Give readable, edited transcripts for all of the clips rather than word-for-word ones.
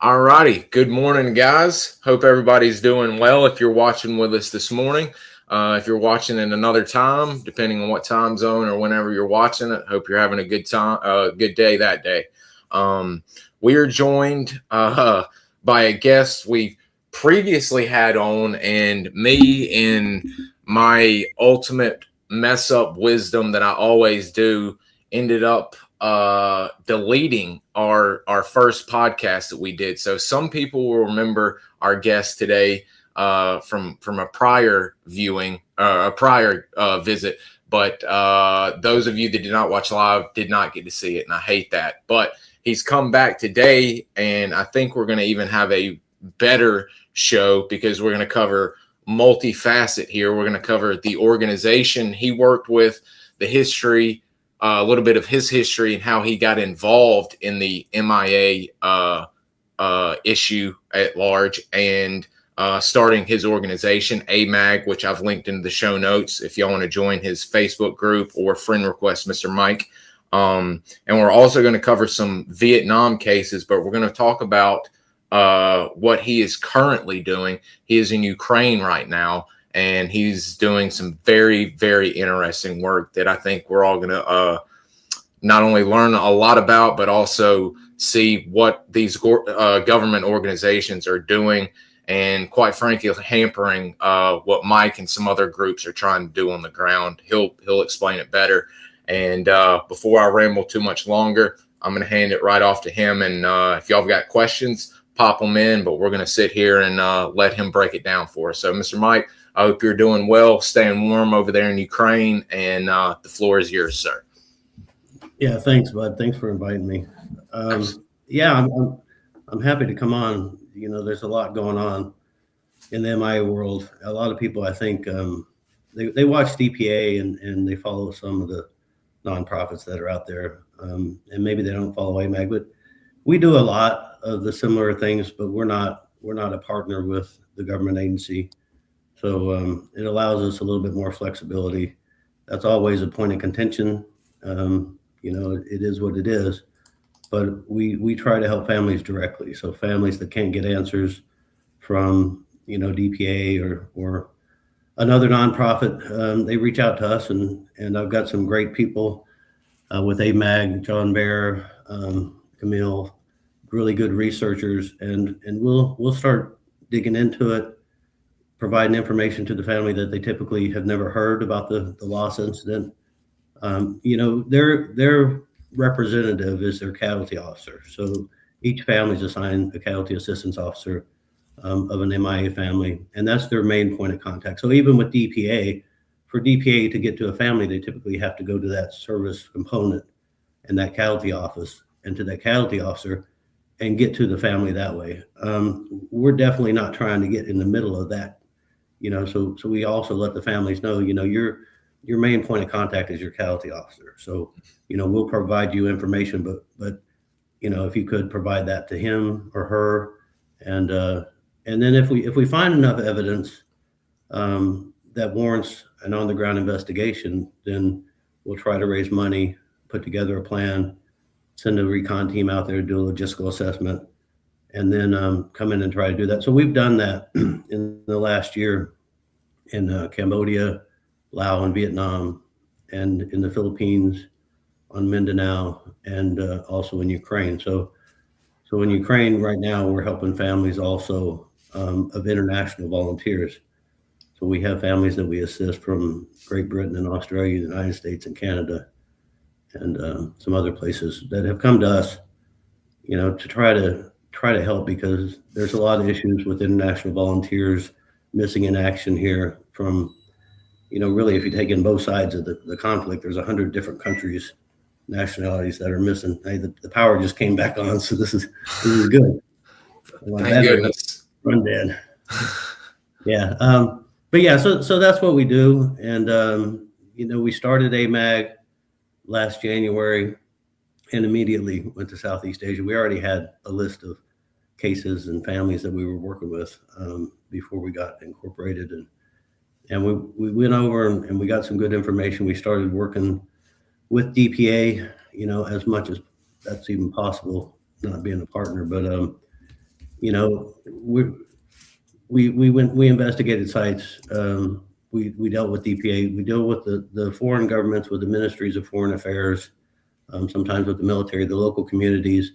All righty. Good morning, guys. Hope everybody's doing well. If you're watching with us this morning, if you're watching in another time, depending on what time zone or whenever you're watching it, hope you're having a good time, good day that day. We are joined by a guest we previously had on, and me in my ultimate mess up wisdom that I always do ended up deleting our first podcast that we did. So some people will remember our guest today from a prior viewing, a prior visit. But those of you that did not watch live did not get to see it, and I hate that. But he's come back today, and I think we're going to even have a better show because we're going to cover multifaceted here. We're going to cover the organization he worked with, the history, a little bit of his history and how he got involved in the MIA issue at large, and starting his organization, Amag, which I've linked in the show notes if y'all want to join his Facebook group or friend request Mr. Mike. And we're also going to cover some Vietnam cases, but we're going to talk about what he is currently doing. He is in Ukraine right now, and he's doing some very, very interesting work that I think we're all going to not only learn a lot about, but also see what these government organizations are doing, and quite frankly, hampering what Mike and some other groups are trying to do on the ground. He'll explain it better. And before I ramble too much longer, I'm going to hand it right off to him. And if y'all have got questions, pop them in, but we're going to sit here and let him break it down for us. So, Mr. Mike, I hope you're doing well, staying warm over there in Ukraine, and the floor is yours, sir. Yeah, thanks, bud. Thanks for inviting me. Yeah, I'm happy to come on. You know, there's a lot going on in the MIA world. A lot of people, I think, they watch DPA and they follow some of the nonprofits that are out there, and maybe they don't follow AMAG, but we do a lot of the similar things, but we're not a partner with the government agency. So it allows us a little bit more flexibility. That's always a point of contention. You know, it is what it is, but we try to help families directly. So families that can't get answers from, you know, DPA or another nonprofit, they reach out to us, and I've got some great people with AMAG, John Bear, Camille, really good researchers, and we'll start digging into it, providing information to the family that they typically have never heard about the loss incident. You know, their representative is their casualty officer. So each family is assigned a casualty assistance officer of an MIA family, and that's their main point of contact. So even with DPA, for DPA to get to a family, they typically have to go to that service component and that casualty office and to that casualty officer and get to the family that way. We're definitely not trying to get in the middle of that. You know, so we also let the families know, you know, your main point of contact is your casualty officer. So, you know, we'll provide you information, but you know, if you could provide that to him or her, and then if we find enough evidence that warrants an on the ground investigation, then we'll try to raise money, put together a plan, send a recon team out there to do a logistical assessment, and then come in and try to do that. So we've done that in the last year in Cambodia, Laos, and Vietnam, and in the Philippines, on Mindanao, and also in Ukraine. So in Ukraine right now, we're helping families also of international volunteers. So we have families that we assist from Great Britain and Australia, the United States and Canada, and some other places that have come to us, you know, to try to help, because there's a lot of issues with international volunteers missing in action here from, you know, really, if you take in both sides of the conflict, there's 100 different countries, nationalities that are missing. Hey, the power just came back on, so this is good. Thank goodness. Run dead. Yeah. But yeah, so that's what we do. And, you know, we started AMAG last January and immediately went to Southeast Asia. We already had a list of cases and families that we were working with before we got incorporated. And we went over and we got some good information. We started working with DPA, you know, as much as that's even possible, not being a partner. But you know, we investigated sites. We dealt with DPA. We deal with the foreign governments, with the ministries of foreign affairs, sometimes with the military, the local communities,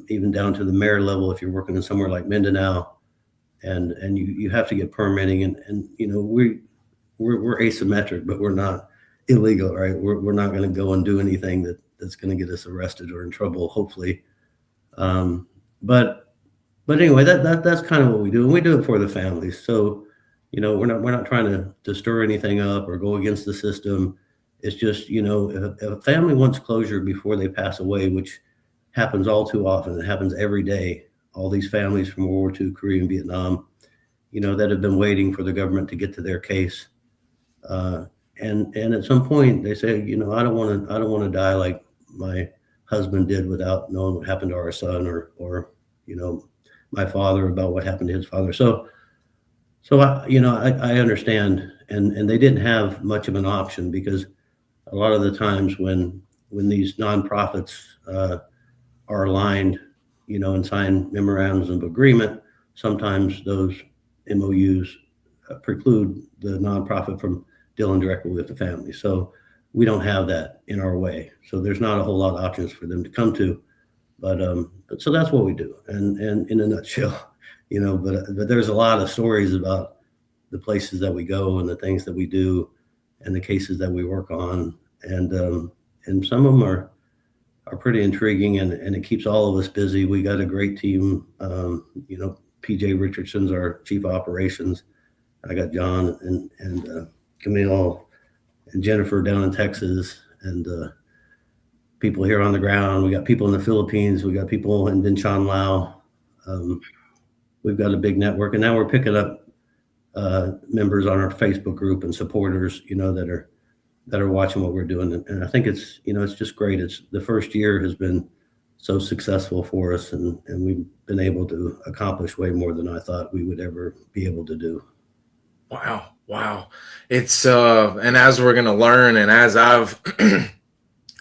even down to the mayor level if you're working in somewhere like Mindanao. And you have to get permitting, and you know, we're asymmetric, but we're not illegal, right? We're not going to go and do anything that's going to get us arrested or in trouble, hopefully. But anyway, that's kind of what we do, and we do it for the families. So, you know, we're not trying to stir anything up or go against the system. It's just, you know, if a family wants closure before they pass away, which happens all too often, it happens every day. All these families from World War II, Korea, and Vietnam, you know, that have been waiting for the government to get to their case. And at some point they say, you know, I don't want to die like my husband did without knowing what happened to our son, or you know, my father, about what happened to his father. So I understand, and they didn't have much of an option, because a lot of the times when these nonprofits are aligned, you know, and sign memorandums of agreement, sometimes those MOUs preclude the nonprofit from dealing directly with the family. So we don't have that in our way. So there's not a whole lot of options for them to come to. But so that's what we do, and in a nutshell, you know. But there's a lot of stories about the places that we go and the things that we do and the cases that we work on, and some of them are pretty intriguing, and it keeps all of us busy. We got a great team. You know, PJ Richardson's our chief operations. I got John and Camille and Jennifer down in Texas, and people here on the ground. We got people in the Philippines. We got people in Vientiane, Laos. We've got a big network, and now we're picking up members on our Facebook group and supporters, you know, that are watching what we're doing. And I think it's, you know, it's just great. It's the first year has been so successful for us, and we've been able to accomplish way more than I thought we would ever be able to do. Wow. It's and as we're going to learn, and as I've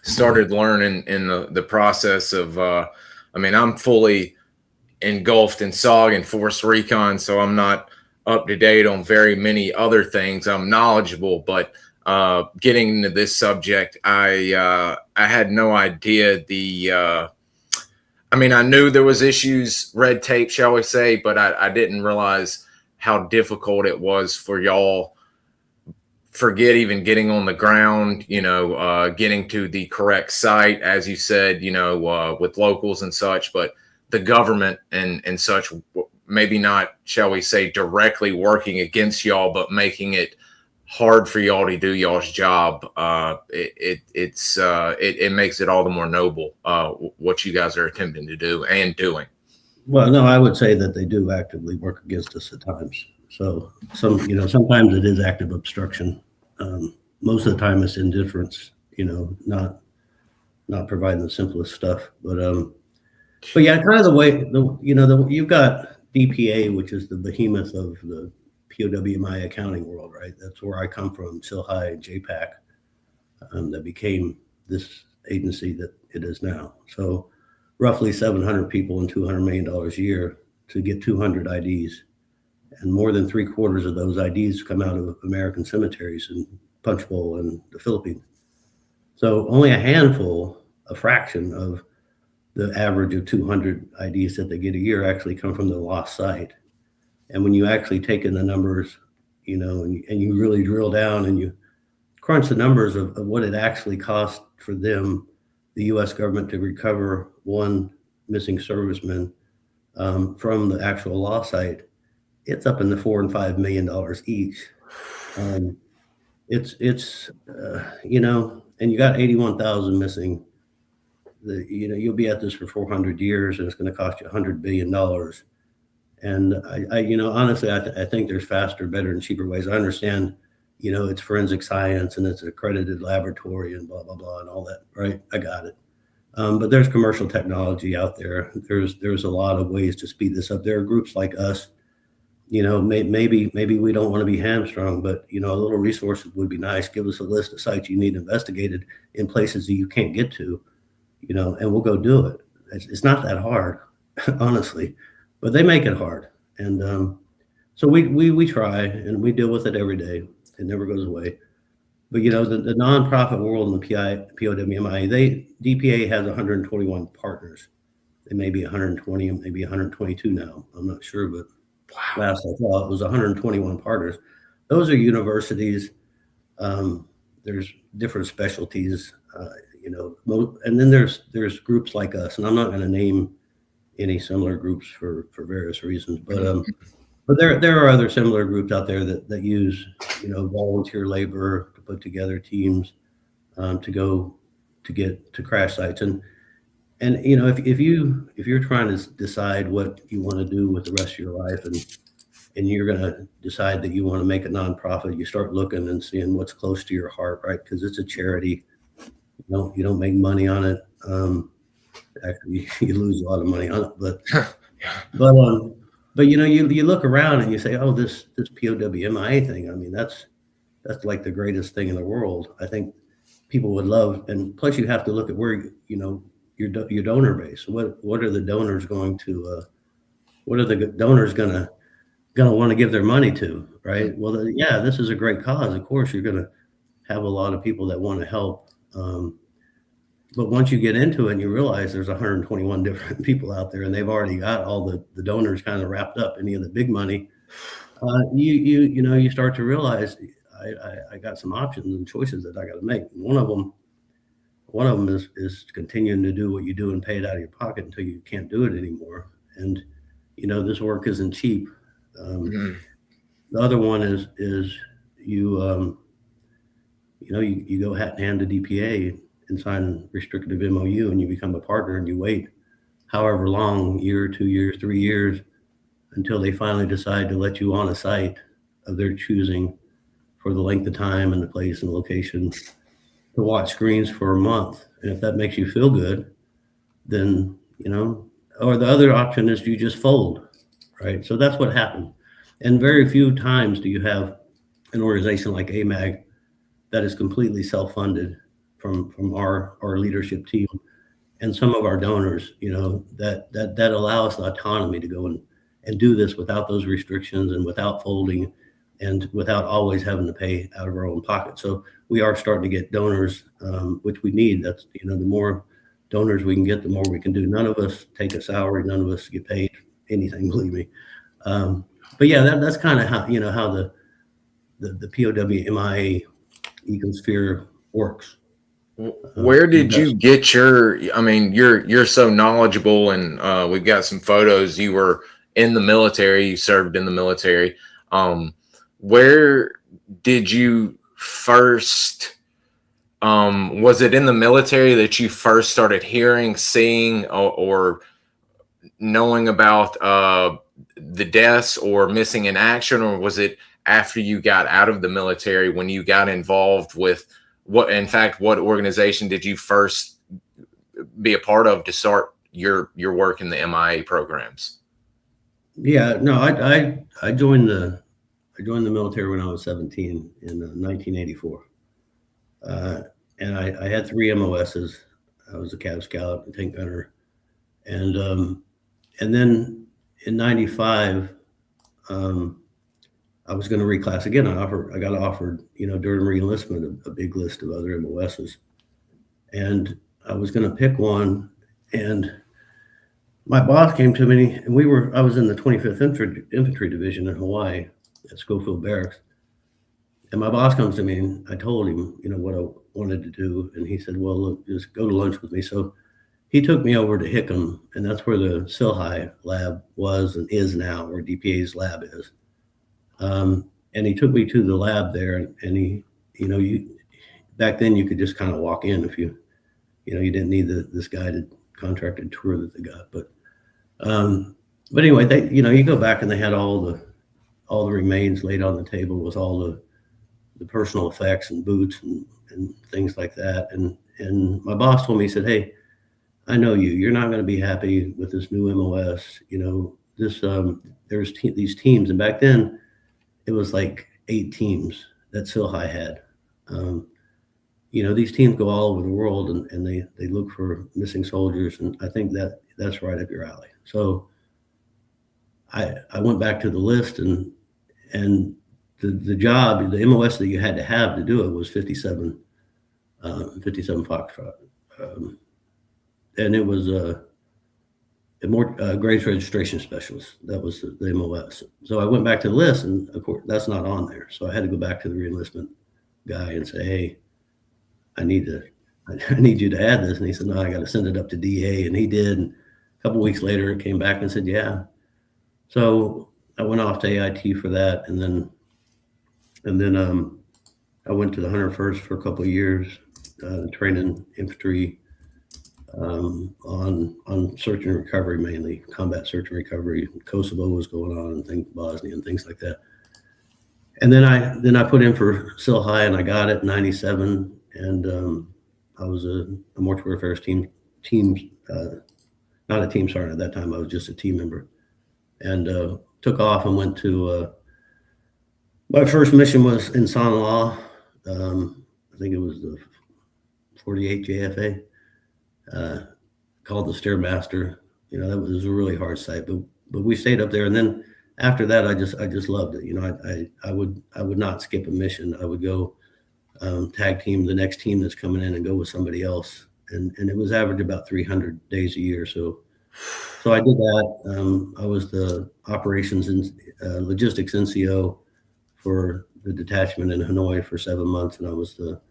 started learning in the process of, I mean, I'm fully engulfed in SOG and Force Recon, so I'm not up to date on very many other things. I'm knowledgeable, but getting into this subject, I had no idea I mean, I knew there was issues, red tape, shall we say, but I didn't realize how difficult it was for y'all. Forget even getting on the ground, you know, getting to the correct site, as you said, you know, with locals and such, but the government and such, maybe not, shall we say, directly working against y'all, but making it hard for y'all to do y'all's job. It makes it all the more noble, what you guys are attempting to do and doing. Well, no, I would say that they do actively work against us at times. So sometimes it is active obstruction. Most of the time it's indifference, you know, not providing the simplest stuff. But yeah, kind of the way, you've got DPA, which is the behemoth of the POWMI accounting world, right? That's where I come from, SILHI and JPAC, that became this agency that it is now. So roughly 700 people and $200 million a year to get 200 IDs. And more than 3/4 of those IDs come out of American cemeteries in Punchbowl and the Philippines. So only a fraction of the average of 200 IDs that they get a year actually come from the lost site. And when you actually take in the numbers, you know, and you really drill down and you crunch the numbers of what it actually cost for them, the U.S. government, to recover one missing serviceman from the actual lost site, it's up in the $4 and $5 million each. It's you know, and you got 81,000 missing. You'll be at this for 400 years, and it's going to cost you $100 billion. And I honestly, I think there's faster, better, and cheaper ways. I understand, you know, it's forensic science and it's an accredited laboratory and blah, blah, blah, and all that, right? I got it. But there's commercial technology out there. There's a lot of ways to speed this up. There are groups like us, you know, maybe we don't want to be hamstrung, but, you know, a little resources would be nice. Give us a list of sites you need investigated in places that you can't get to, you know, and we'll go do it. It's not that hard, honestly. but they make it hard. And so we try, and we deal with it every day. It never goes away. But the nonprofit world and the POWMIA, DPA has 121 partners. They may be 120, maybe 122 now. I'm not sure, but last I thought it was 121 partners. Those are universities. There's different specialties, and then there's groups like us, and I'm not going to name any similar groups for various reasons, but there are other similar groups out there that use volunteer labor to put together teams to go to crash sites. And if you're trying to decide what you want to do with the rest of your life, and you're going to decide that you want to make a nonprofit, you start looking and seeing what's close to your heart, right? Because it's a charity. You don't make money on it. Actually, you lose a lot of money on it, but you look around and you say, oh, this POWMIA thing. I mean, that's like the greatest thing in the world. I think people would love, and plus you have to look at where your donor base. What are the donors going to? What are the donors gonna want to give their money to? Right. Well, this is a great cause. Of course, you're gonna have a lot of people that want to help. But once you get into it and you realize there's 121 different people out there, and they've already got all the donors kind of wrapped up, any of the big money, you start to realize I got some options and choices that I got to make. One of them is continuing to do what you do and pay it out of your pocket until you can't do it anymore. And this work isn't cheap. The other one is you go hat in hand to DPA and sign a restrictive MOU, and you become a partner, and you wait however long, year, 2 years, 3 years, until they finally decide to let you on a site of their choosing for the length of time and the place and location to watch screens for a month. And if that makes you feel good, then, or the other option is you just fold, right? So that's what happened. And very few times do you have an organization like Amag that is completely self-funded from our leadership team and some of our donors, that allow us the autonomy to go and do this without those restrictions and without folding and without always having to pay out of our own pocket. So we are starting to get donors, which we need. That's, the more donors we can get, the more we can do. None of us take a salary. None of us get paid anything, believe me. But yeah, that's kind of how, how the POWMIA ecosphere works. Where did you get you're so knowledgeable, and we've got some photos. You were in the military, you served in the military. Where did you first, was it in the military that you first started hearing, seeing, or knowing about the deaths or missing in action, or was it after you got out of the military when you got involved with what organization did you first be a part of to start your work in the MIA programs? Yeah, no, I joined the military when I was 17 in 1984, and I had 3 MOSs. I was a Cav Scout, a tank gunner, and then in '95. I was going to reclass again. I got offered, during re-enlistment, a big list of other MOSs, and I was going to pick one. And my boss came to me, and I was in the 25th Infantry Division in Hawaii at Schofield Barracks. And my boss comes to me, and I told him, what I wanted to do, and he said, "Well, look, just go to lunch with me." So he took me over to Hickam, and that's where the SILHI lab was and is now, where DPA's lab is. And he took me to the lab there, and he, back then you could just kind of walk in if you didn't need this guided contracted tour that they got. But anyway, you go back and they had all the remains laid on the table with all the personal effects and boots and things like that. And my boss told me, he said, "Hey, I know you're not going to be happy with this new MOS. There's these teams." And back then, it was like 8 teams that SILHI had. These teams go all over the world, and they look for missing soldiers, and I think that's right up your alley. So I went back to the list, and the job, the MOS that you had to have to do it was 57 Foxtrot, and it was a more graves registration specialist. That was the MOS. So I went back to the list, and of course that's not on there. So I had to go back to the reenlistment guy and say, hey, I need you to add this. And he said, no, I got to send it up to DA. And he did. And a couple of weeks later, it came back and said, yeah. So I went off to AIT for that. And then I went to the 101st for a couple of years, training infantry on search and recovery, mainly combat search and recovery. Kosovo was going on, and Bosnia and things like that. And then I put in for SIL High, and I got it in '97. And I was a mortuary affairs team, not a team sergeant at that time. I was just a team member, and took off and went to. My first mission was in San La. I think it was the 48 JFA. Called the Stairmaster. You know, that was a really hard site, but we stayed up there. And then after that, I just loved it. You know, I would not skip a mission. I would go tag team the next team that's coming in and go with somebody else. And it was average about 300 days a year. So I did that. I was the operations and logistics NCO for the detachment in Hanoi for 7 months, and I was the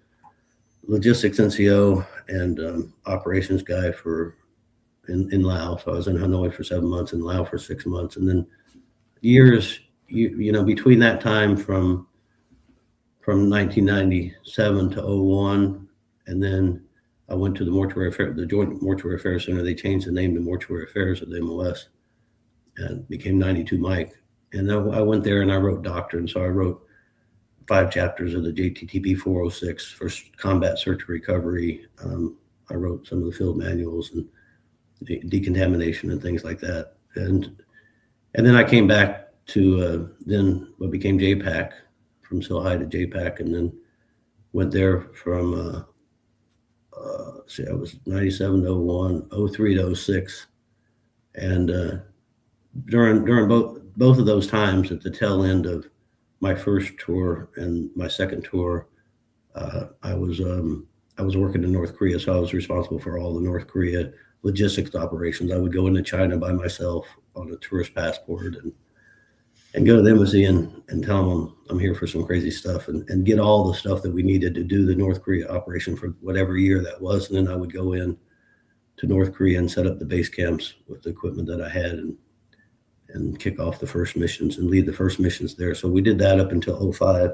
logistics NCO and operations guy in Laos. So I was in Hanoi for 7 months, and Laos for 6 months, and then years, you know, between that time from 1997 to 01, and then I went to the Joint Mortuary Affairs Center. They changed the name to Mortuary Affairs of the MOS, and became 92 Mike. And then I went there and I wrote doctrine. So I wrote 5 chapters of the JTTP 406 for combat search and recovery. I wrote some of the field manuals and decontamination and things like that. And then I came back to then what became JPAC, from SIL High to JPAC, and then went there from I was 97 to 01, 03 to 06. And during both of those times, at the tail end of my first tour and my second tour, I was working in North Korea, so I was responsible for all the North Korea logistics operations. I would go into China by myself on a tourist passport and go to the embassy and tell them I'm here for some crazy stuff, and get all the stuff that we needed to do the North Korea operation for whatever year that was. And then I would go in to North Korea and set up the base camps with the equipment that I had, and kick off the first missions and lead the first missions there. So we did that up until 05.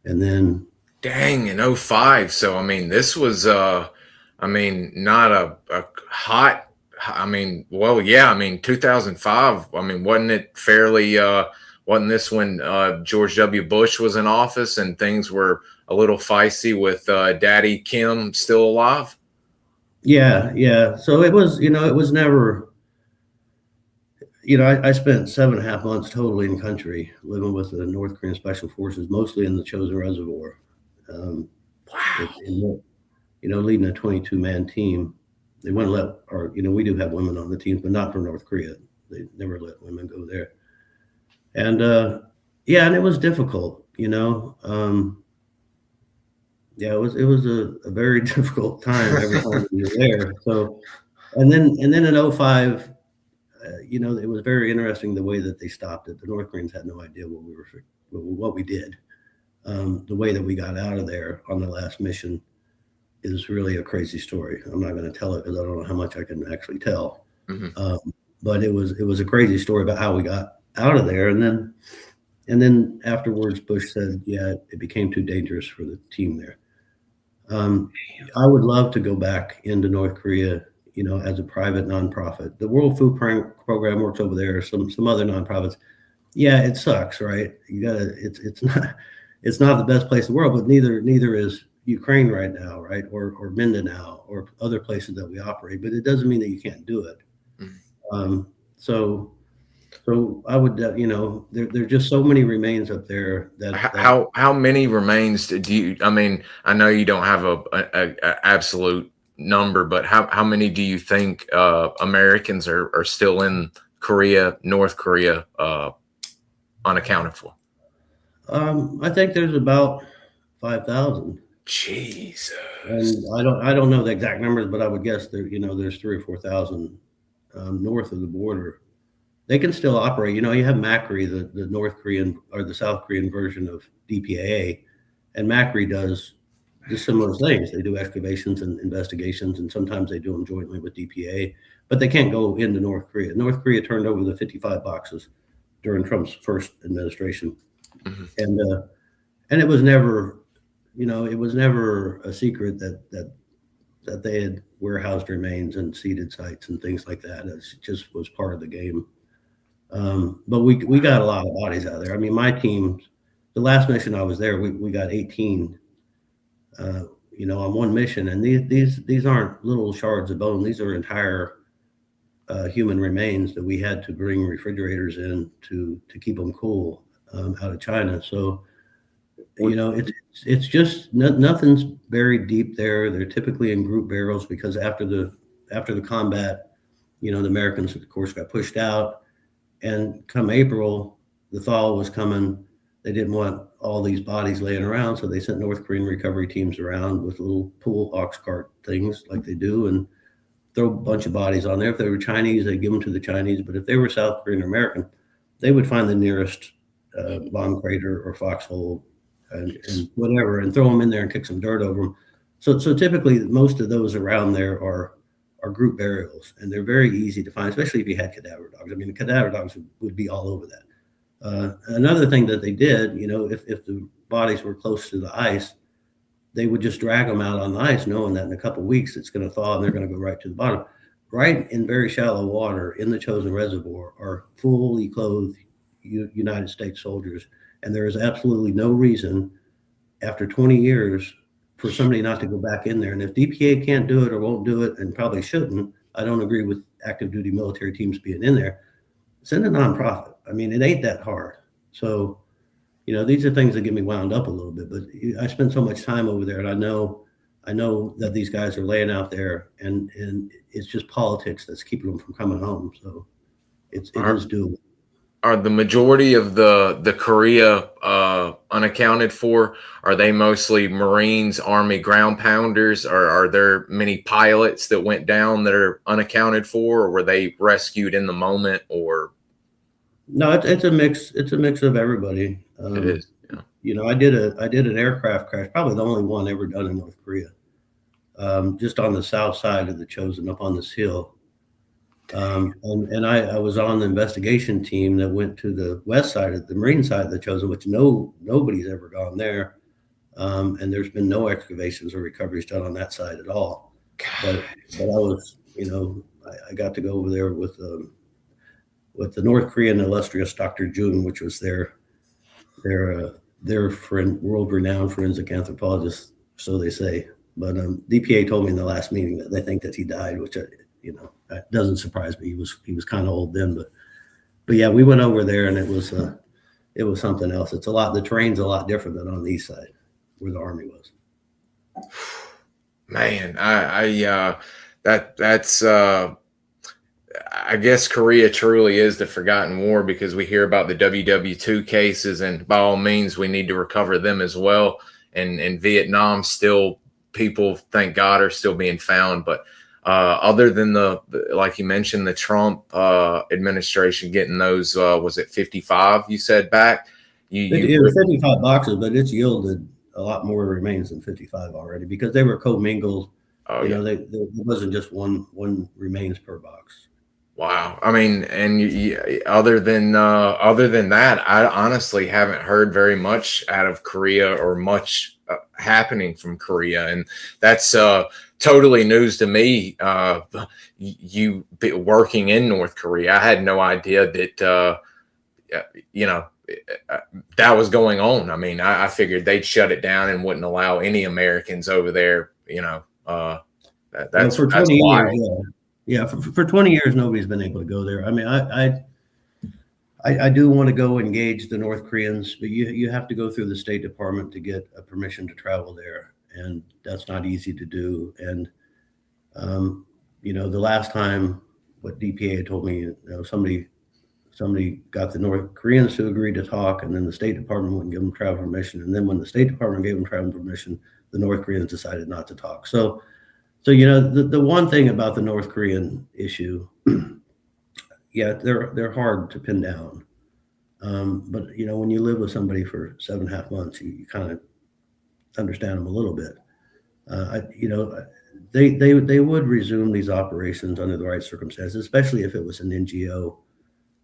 And then dang, in 05. So I mean, this was not a hot, well, yeah, 2005. Wasn't it fairly wasn't this when George W. Bush was in office and things were a little feisty with Daddy Kim still alive? Yeah. So it was, it was never, I spent 7.5 months totally in country, living with the North Korean Special Forces, mostly in the Chosin Reservoir. Wow. Leading a 22-man team. They wouldn't let we do have women on the teams, but not for North Korea. They never let women go there. And and it was difficult, it was a very difficult time every time we were there. So, and then in 05, it was very interesting the way that they stopped it. The North Koreans had no idea what we did. The way that we got out of there on the last mission is really a crazy story. I'm not going to tell it because I don't know how much I can actually tell. Mm-hmm. But it was a crazy story about how we got out of there. And then afterwards, Bush said, it became too dangerous for the team there. I would love to go back into North Korea, as a private nonprofit. The World Food Program works over there, some other nonprofits. Yeah, it sucks, right? It's not the best place in the world, but neither is Ukraine right now, right? Or Mindanao or other places that we operate, but it doesn't mean that you can't do it. Mm-hmm. So I would, there's just so many remains up there that how many remains do you? I know you don't have a absolute number, but how many do you think Americans are still in Korea, North Korea, unaccounted for? I think there's about 5,000. Jesus. And I don't know the exact numbers, but I would guess there's 3,000 or 4,000 north of the border. They can still operate. You have MACV, the North Korean or the South Korean version of DPAA, and MACV does similar things. They do excavations and investigations, and sometimes they do them jointly with DPA, but they can't go into North Korea. North Korea turned over the 55 boxes during Trump's first administration, Mm-hmm. and it was never, it was never a secret that they had warehoused remains and seeded sites and things like that. It just was part of the game. But we got a lot of bodies out there. I mean, my team, the last mission I was there, we got 18, on one mission, and these aren't little shards of bone. These are entire human remains that we had to bring refrigerators in to keep them cool out of China. So, it's just nothing's buried deep there. They're typically in group burials because after the combat, the Americans of course got pushed out. And come April, the thaw was coming. They didn't want all these bodies laying around, so they sent North Korean recovery teams around with little pool ox cart things like they do and throw a bunch of bodies on there. If they were Chinese, they'd give them to the Chinese. But if they were South Korean or American, they would find the nearest bomb crater or foxhole and whatever and throw them in there and kick some dirt over them. So typically, most of those around there are group burials, and they're very easy to find, especially if you had cadaver dogs. I mean, the cadaver dogs would be all over that. Another thing that they did, if the bodies were close to the ice, they would just drag them out on the ice, knowing that in a couple of weeks it's going to thaw and they're going to go right to the bottom. Right in very shallow water in the chosen reservoir are fully clothed United States soldiers, and there is absolutely no reason after 20 years for somebody not to go back in there. And if DPA can't do it or won't do it and probably shouldn't, I don't agree with active duty military teams being in there, send a nonprofit. I mean, it ain't that hard. So, these are things that get me wound up a little bit, but I spent so much time over there, and I know that these guys are laying out there, and it's just politics that's keeping them from coming home. So it is doable. Are the majority of the Korea unaccounted for? Are they mostly Marines, Army ground pounders? Or are there many pilots that went down that are unaccounted for, or were they rescued in the moment? Or no, it's a mix. It's a mix of everybody. It is. Yeah. I did an aircraft crash, probably the only one ever done in North Korea, just on the south side of the Chosen, up on this hill. And I was on the investigation team that went to the west side of the Marine side of the Chosen, which nobody's ever gone there. And there's been no excavations or recoveries done on that side at all. But I was, I got to go over there with the North Korean illustrious Dr. Jun, which was their friend, world-renowned forensic anthropologist, so they say. But DPA told me in the last meeting that they think that he died, which that doesn't surprise me. He was kind of old then, but yeah, we went over there and it was something else. It's the terrain's a lot different than on the east side where the Army was. Man, I guess Korea truly is the forgotten war, because we hear about the WW2 cases, and by all means, we need to recover them as well. And Vietnam, still, people, thank God, are still being found. But other than like you mentioned, the Trump administration getting those, was it 55 you said back? It was 55 boxes, but it's yielded a lot more remains than 55 already, because they were commingled. There wasn't just one remains per box. Wow. I mean, and other than that, I honestly haven't heard very much out of Korea, or much happening from Korea. And that's totally news to me. You working in North Korea, I had no idea that, that was going on. I mean, I figured they'd shut it down and wouldn't allow any Americans over there, that's for 20 wild. years. Yeah, for 20 years, nobody's been able to go there. I mean, I do want to go engage the North Koreans, but you have to go through the State Department to get a permission to travel there, and that's not easy to do. And the last time, what DPA had told me, somebody somebody got the North Koreans to agree to talk, and then the State Department wouldn't give them travel permission. And then when the State Department gave them travel permission, the North Koreans decided not to talk. So the one thing about the North Korean issue, yeah, they're hard to pin down. But when you live with somebody for 7.5 months, you kind of understand them a little bit. They would resume these operations under the right circumstances, especially if it was an NGO.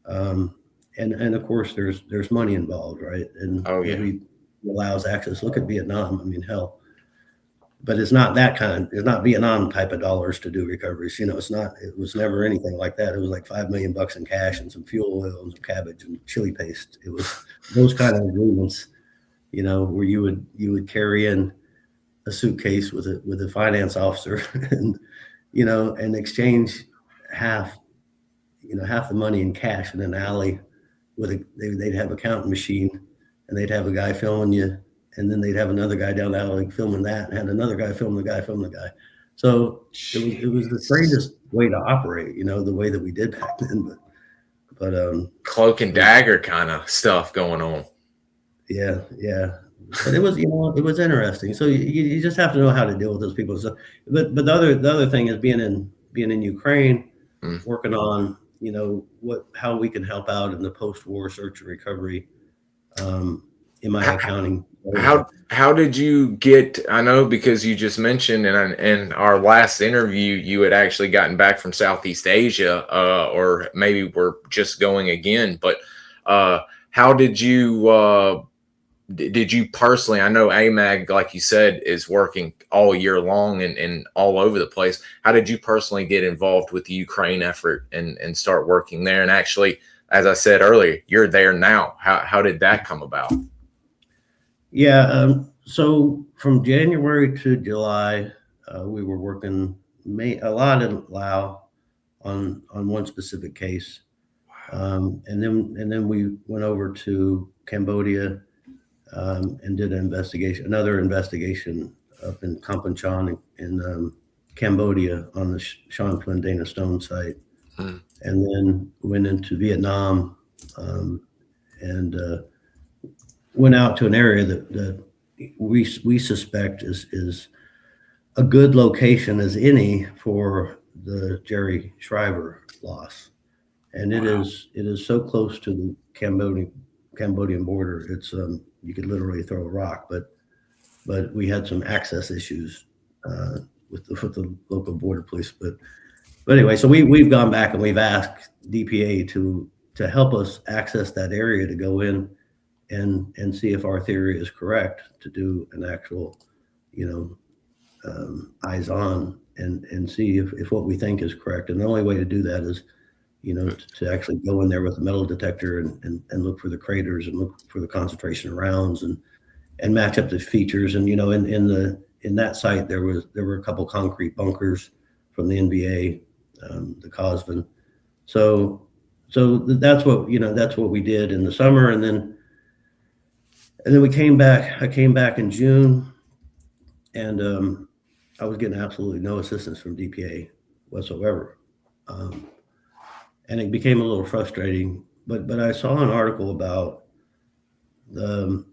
And of course, there's money involved, right? And it allows access. Look at Vietnam. I mean, hell. But it's not it's not Vietnam type of dollars to do recoveries. It was never anything like that. It was like $5 million in cash and some fuel oil and some cabbage and chili paste. It was those kind of agreements, where you would carry in a suitcase with a finance officer and exchange half the money in cash in an alley they'd have a counting machine, and they'd have a guy filming you. And then they'd have another guy down the alley filming that, and had another guy film the guy. So it was the strangest way to operate, the way that we did back then. But cloak and dagger kind of stuff going on. Yeah. But it was it was interesting. So you just have to know how to deal with those people. So, but the other thing is being in Ukraine, working on how we can help out in the post-war search and recovery. In my accounting. How did you get? I know because you just mentioned in our last interview you had actually gotten back from Southeast Asia, or maybe we're just going again. But how did you personally? I know Amag, like you said, is working all year long and all over the place. How did you personally get involved with the Ukraine effort and start working there? And actually, as I said earlier, you're there now. How did that come about? Yeah, so from January to July, we were working a lot in Laos on one specific case, and then we went over to Cambodia and did another investigation up in Kampong in Cambodia on the Sean Flynn Dana Stone site, and then went into Vietnam and went out to an area that we suspect is a good location as any for the Jerry Shriver loss, and it is so close to the Cambodian border. It's you could literally throw a rock, but we had some access issues with the local border police. But anyway, so we've gone back and we've asked DPA to help us access that area to go in and see if our theory is correct, to do an actual, eyes on and see if what we think is correct. And the only way to do that is, to actually go in there with a metal detector and look for the craters and look for the concentration of rounds and match up the features. And, in that site, there were a couple concrete bunkers from the NBA, the Cosvin. So that's what we did in the summer. And then we came back. I came back in June, and I was getting absolutely no assistance from DPA whatsoever, and it became a little frustrating. But I saw an article about an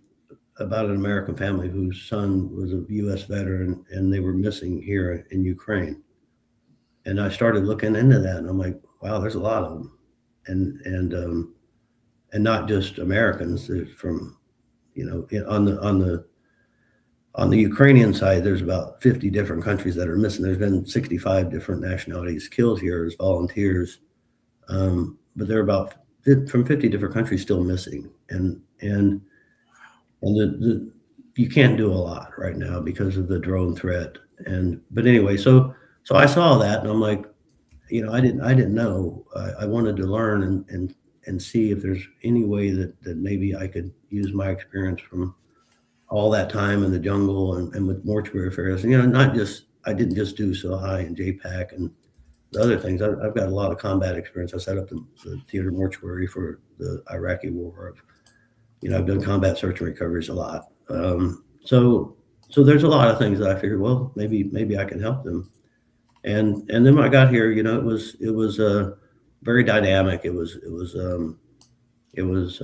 American family whose son was a U.S. veteran, and they were missing here in Ukraine. And I started looking into that, and I'm like, wow, there's a lot of them, and not just Americans. There's from on the Ukrainian side, there's about 50 different countries that are missing. There's been 65 different nationalities killed here as volunteers, but there are about from 50 different countries still missing, and you can't do a lot right now because of the drone threat. But anyway, so I saw that, and I'm like, I didn't know. I wanted to learn and see if there's any way that maybe I could use my experience from all that time in the jungle and with mortuary affairs. And, I didn't just do SOHI and JPAC and the other things. I've got a lot of combat experience. I set up the theater mortuary for the Iraqi war. I've done combat search and recoveries a lot. So there's a lot of things that I figured, well, maybe I can help them. And then when I got here, it was very dynamic. It was it was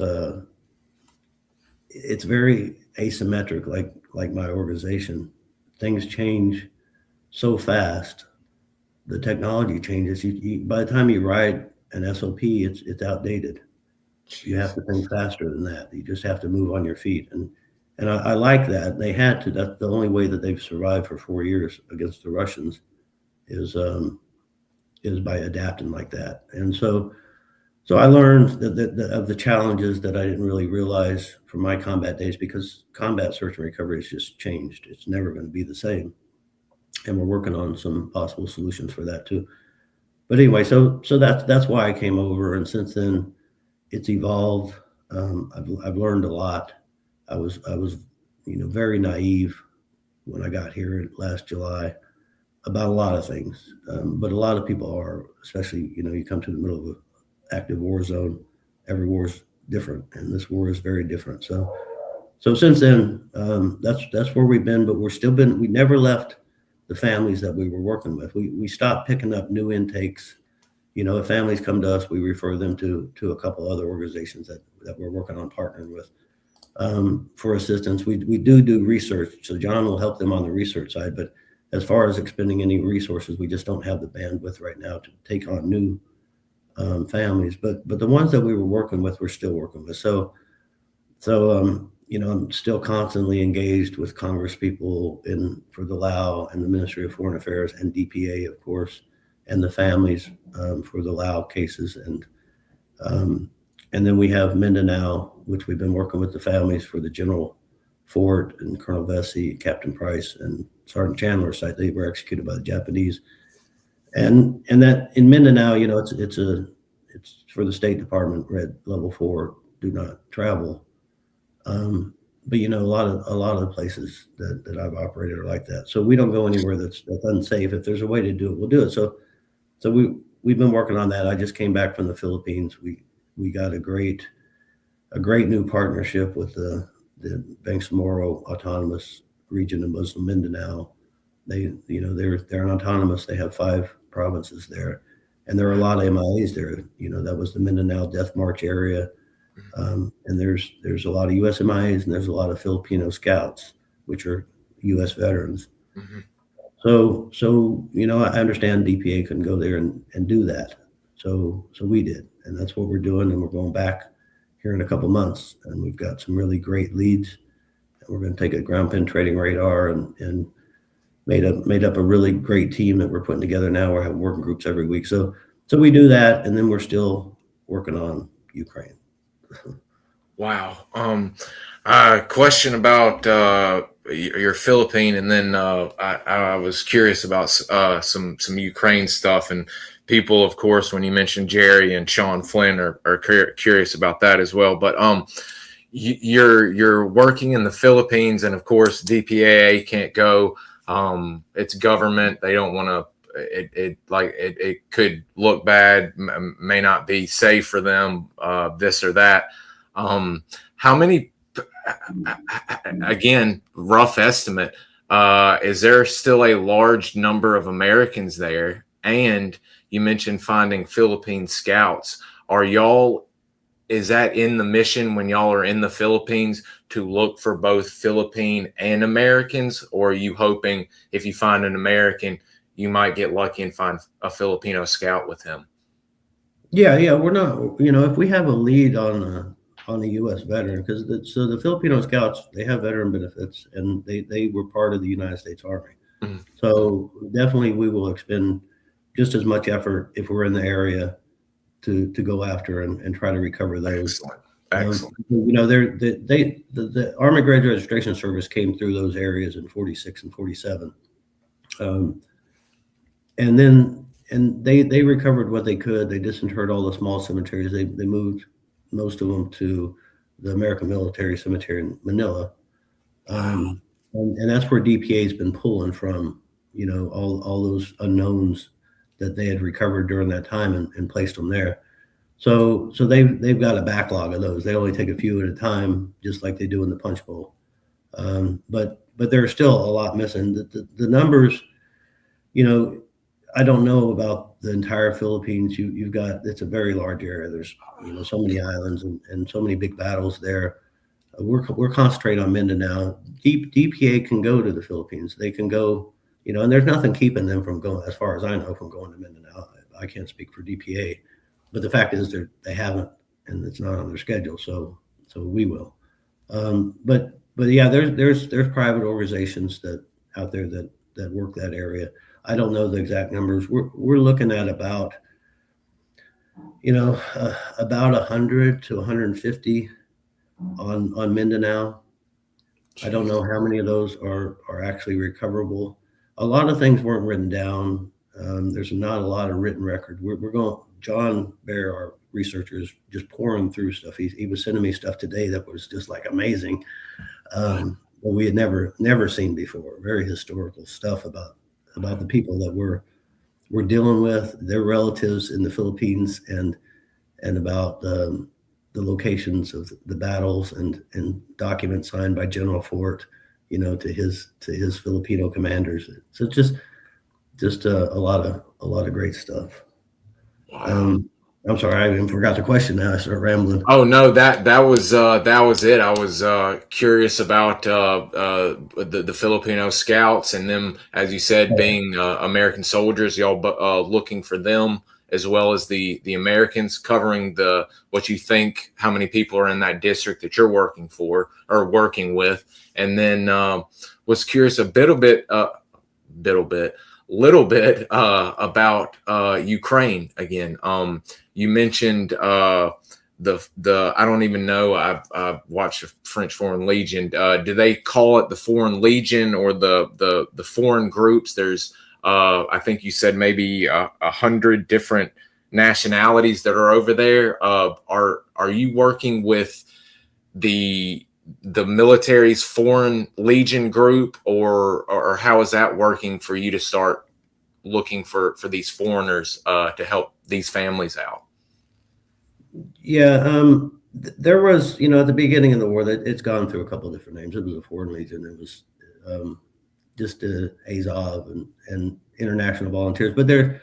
it's very asymmetric, like my organization. Things change so fast. The technology changes. By the time you write an SOP, it's outdated. You have to think faster than that. You just have to move on your feet, and I like that. They had to. That's the only way that they've survived for 4 years against the Russians is by adapting like that. And so I learned that of the challenges that I didn't really realize from my combat days, because combat search and recovery has just changed. It's never going to be the same, and we're working on some possible solutions for that too. But anyway, so that's why I came over, and since then, it's evolved. I've learned a lot. I was very naive when I got here last July about a lot of things, but a lot of people are, especially you come to the middle of an active war zone. Every war is different, and this war is very different. So since then, that's where we've been. But we never left the families that we were working with. We stopped picking up new intakes. If families come to us, we refer them to a couple other organizations that we're working on partnering with for assistance. We do research, so John will help them on the research side. But as far as expending any resources, we just don't have the bandwidth right now to take on new families. But the ones that we were working with, we're still working with. So I'm still constantly engaged with Congress people for the Lao and the Ministry of Foreign Affairs and DPA, of course, and the families for the Lao cases. And then we have Mindanao, which we've been working with the families for the General Fort and Colonel Vesey, Captain Price, and Sergeant Chandler site. They were executed by the Japanese. And that in Mindanao, it's for the State Department, red level 4, do not travel. But a lot of the places that I've operated are like that. So we don't go anywhere that's unsafe. If there's a way to do it, we'll do it. So we've been working on that. I just came back from the Philippines. We got a great new partnership with the Bangsamoro Autonomous Region of Muslim Mindanao. They're an autonomous. They have 5 provinces there, and there are a lot of MIAs there. That was the Mindanao Death March area. And there's a lot of U.S. MIAs, and there's a lot of Filipino scouts, which are U.S. veterans. Mm-hmm. So I understand DPA couldn't go there and do that. So we did, and that's what we're doing, and we're going back here in a couple months, and we've got some really great leads, and we're going to take a ground penetrating radar and made up a really great team that we're putting together now. We're having working groups every week. So we do that, and then we're still working on Ukraine. Wow. Question about your Philippine, and then I was curious about some Ukraine stuff, and people, of course, when you mentioned Jerry and Sean Flynn are curious about that as well. But you're working in the Philippines, and of course DPAA can't go. It's government. They don't want to. It could look bad, may not be safe for them, this or that. How many, again, rough estimate, is there still a large number of Americans there? And you mentioned finding Philippine scouts. Is that in the mission when y'all are in the Philippines to look for both Philippine and Americans? Or are you hoping if you find an American, you might get lucky and find a Filipino scout with him? Yeah. We're not, if we have a lead on a U.S. veteran, because the Filipino scouts, they have veteran benefits, and they were part of the United States Army. Mm-hmm. So definitely we will expend just as much effort if we're in the area to go after and try to recover those. Excellent. The Army Graduate Registration Service came through those areas in 46 and 47. And they recovered what they could. They disinterred all the small cemeteries. They moved most of them to the American Military Cemetery in Manila. And that's where DPA has been pulling from, all those unknowns that they had recovered during that time and placed them there. So they've got a backlog of those. They only take a few at a time, just like they do in the Punch Bowl. But there's still a lot missing. The numbers, I don't know about the entire Philippines. You've got, it's a very large area. There's, so many islands and so many big battles there. We're concentrating on Mindanao. DPA can go to the Philippines. They can go, and there's nothing keeping them from going, as far as I know, from going to Mindanao. I can't speak for DPA, but the fact is they haven't, and it's not on their schedule. So we will. But yeah, there's private organizations that out there that work that area. I don't know the exact numbers. We're looking at about 100 to 150 on Mindanao. I don't know how many of those are actually recoverable. A lot of things weren't written down. There's not a lot of written record. We're going. John Bear, our researcher, is just pouring through stuff. He was sending me stuff today that was just like amazing. What we had never seen before. Very historical stuff about the people that we're dealing with, their relatives in the Philippines, and about the locations of the battles, and documents signed by General Fort, to his Filipino commanders. So just a lot of great stuff. Wow. I'm sorry, I even forgot the question. Now I start rambling. Oh no, that was it. I was curious about the Filipino scouts and them, as you said, being American soldiers. Y'all looking for them as well as the Americans, covering what you think, how many people are in that district that you're working for or working with, and then was curious a little bit about Ukraine again. You mentioned the I don't even know. I've watched the French Foreign Legion. Do they call it the Foreign Legion or the foreign groups? There's I think you said maybe 100 different nationalities that are over there. Are you working with the military's Foreign Legion group, or how is that working for you to start looking for these foreigners to help these families out? Yeah, there was, at the beginning of the war, that it's gone through a couple of different names. It was a Foreign Legion. It was just Azov and International Volunteers, but there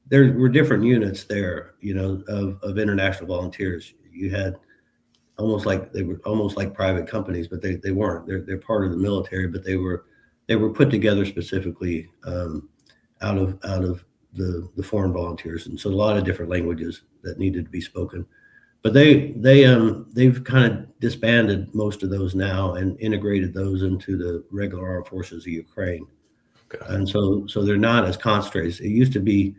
were different units there, of international volunteers. You had they were almost like private companies, but they weren't. They're part of the military, but they were put together specifically out of the foreign volunteers, and so a lot of different languages that needed to be spoken. But they've kind of disbanded most of those now and integrated those into the regular armed forces of Ukraine. Okay. And so they're not as concentrated. It used to be,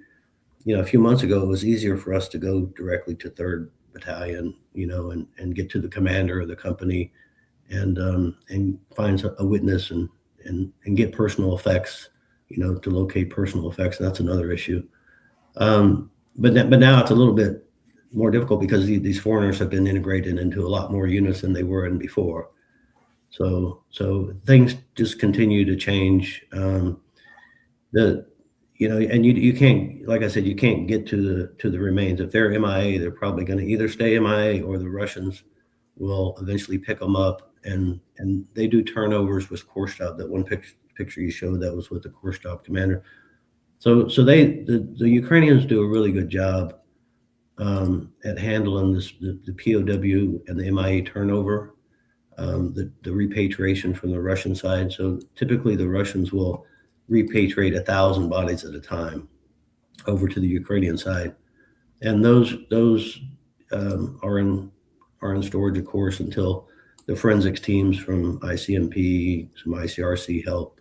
a few months ago, it was easier for us to go directly to 3rd Battalion, and get to the commander of the company and find a witness and get personal effects, to locate personal effects. And that's another issue. But now it's a little bit more difficult because these foreigners have been integrated into a lot more units than they were in before. So things just continue to change. And you can't, like I said, you can't get to the remains. If they're MIA, they're probably going to either stay MIA or the Russians will eventually pick them up. And they do turnovers with Korshtab. That one picture you showed, that was with the Korshtab commander. So the Ukrainians do a really good job at handling the POW and the MIA turnover, the repatriation from the Russian side. So typically the Russians will repatriate 1,000 bodies at a time over to the Ukrainian side, and those are in storage, of course, until the forensics teams from ICMP, some ICRC help,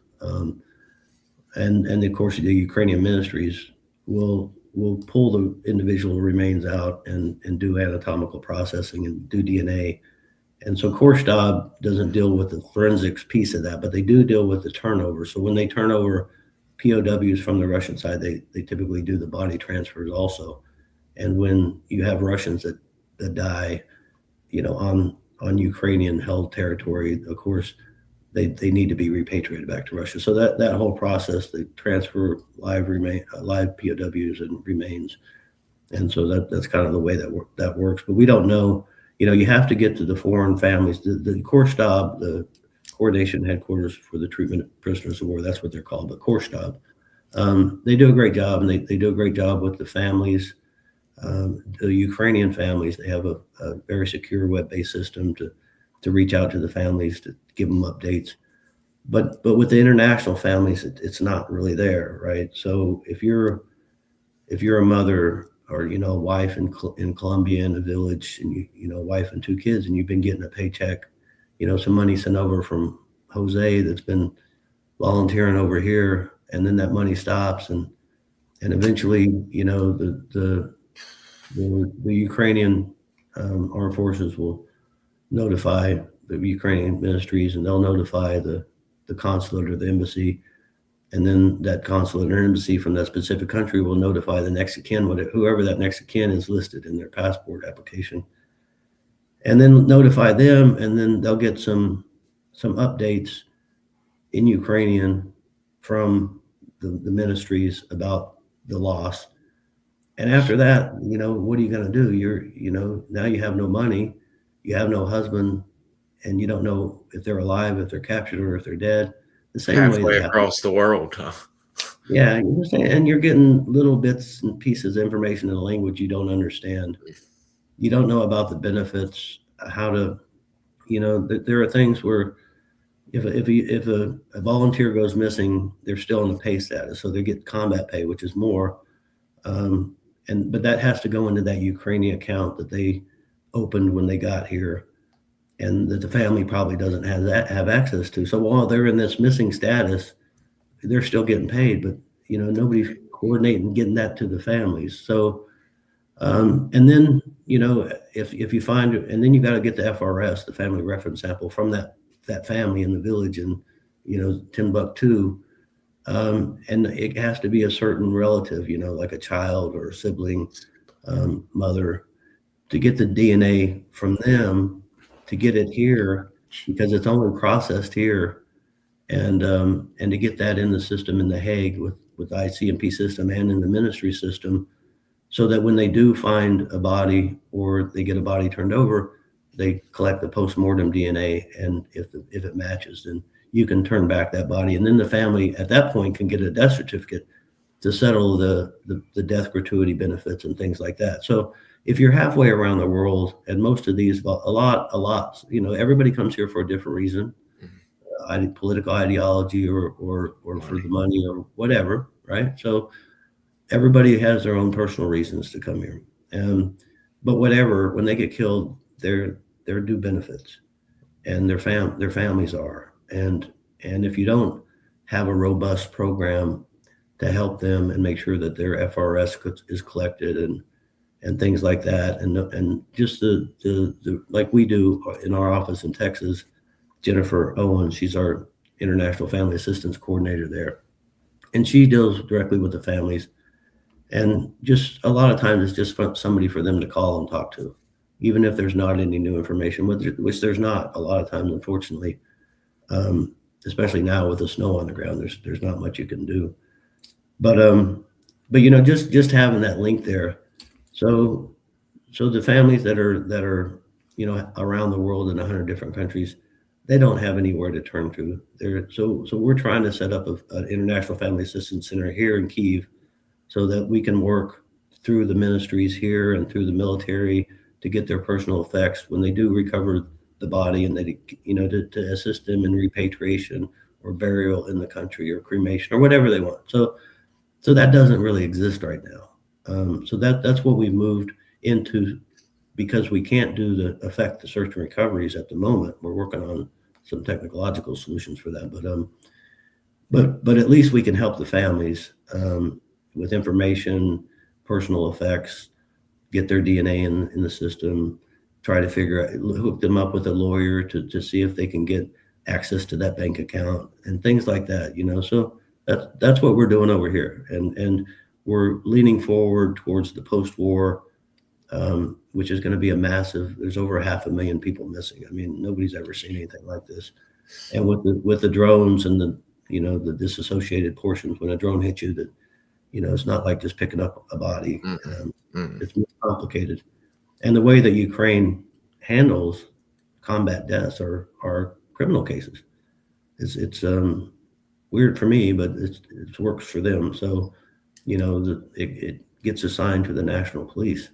and of course the Ukrainian ministries will pull the individual remains out and do anatomical processing and do DNA. And so Korshtab doesn't deal with the forensics piece of that, but they do deal with the turnover. So when they turn over POWs from the Russian side, they typically do the body transfers also. And when you have Russians that die, on Ukrainian held territory, of course, they need to be repatriated back to Russia. So that whole process, they transfer live POWs and remains. And so that's kind of the way that works. But we don't know, you have to get to the foreign families. The Korshtab, the coordination headquarters for the treatment of prisoners of war, that's what they're called, but Korshtab, They do a great job, and they do a great job with the families. The Ukrainian families, they have a very secure web-based system to reach out to the families to give them updates. But with the international families, it's not really there, right? So if you're a mother, or a wife in Colombia in a village, and a wife and two kids, and you've been getting a paycheck, some money sent over from Jose that's been volunteering over here, and then that money stops, and eventually, the Ukrainian armed forces will notify the Ukrainian ministries, and they'll notify the consulate or the embassy, and then that consulate or embassy from that specific country will notify the next of kin, whoever that next of kin is listed in their passport application, and then notify them, and then they'll get some updates in Ukrainian from the ministries about the loss. And after that, what are you going to do? Now you have no money, you have no husband, and you don't know if they're alive, if they're captured, or if they're dead. The same way Halfway across the world, huh? Yeah, and you're getting little bits and pieces of information in a language you don't understand. You don't know about the benefits, how to, there are things where if a volunteer goes missing, they're still in the pay status, so they get combat pay, which is more. But that has to go into that Ukrainian account that they opened when they got here, and that the family probably doesn't have access to. So while they're in this missing status, they're still getting paid, but nobody's coordinating getting that to the families. So, and then if you find, and then you got to get the FRS, the family reference sample, from that family in the village in Timbuktu. And it has to be a certain relative, like a child or a sibling, mother, to get the DNA from them, to get it here, because it's only processed here, and to get that in the system in The Hague with the ICMP system and in the ministry system, so that when they do find a body or they get a body turned over, they collect the post-mortem DNA, and if it matches, then you can turn back that body, and then the family at that point can get a death certificate to settle the death gratuity benefits and things like that. So if you're halfway around the world, and most of these, a lot, everybody comes here for a different reason, political ideology or for the money or whatever, right? So everybody has their own personal reasons to come here, but whatever, when they get killed, they're due benefits, and their families are. And if you don't have a robust program to help them and make sure that their FRS is collected and things like that, and just the like we do in our office in Texas, Jennifer Owen, she's our international family assistance coordinator there, and she deals directly with the families. And just a lot of times it's just somebody for them to call and talk to, even if there's not any new information, which there's not a lot of times, unfortunately. Especially now with the snow on the ground, there's not much you can do. But just having that link there, so the families that are around the world in 100 different countries, they don't have anywhere to turn to. So we're trying to set up an international family assistance center here in Kyiv, so that we can work through the ministries here and through the military to get their personal effects when they do recover the body, and they, to assist them in repatriation or burial in the country or cremation or whatever they want. So that doesn't really exist right now. So that's what we've moved into, because we can't affect the search and recoveries at the moment. We're working on some technological solutions for that, but at least we can help the families with information, personal effects, get their DNA in the system, try to hook them up with a lawyer to see if they can get access to that bank account and things like that, So that's what we're doing over here, and we're leaning forward towards the post-war, which is going to be there's over 500,000 people missing. I mean, nobody's ever seen anything like this. And with the drones and the disassociated portions, when a drone hits you, that it's not like just picking up a body. It's more complicated. And the way that Ukraine handles combat deaths are criminal cases. weird for me, but it works for them. So, it gets assigned to the National Police.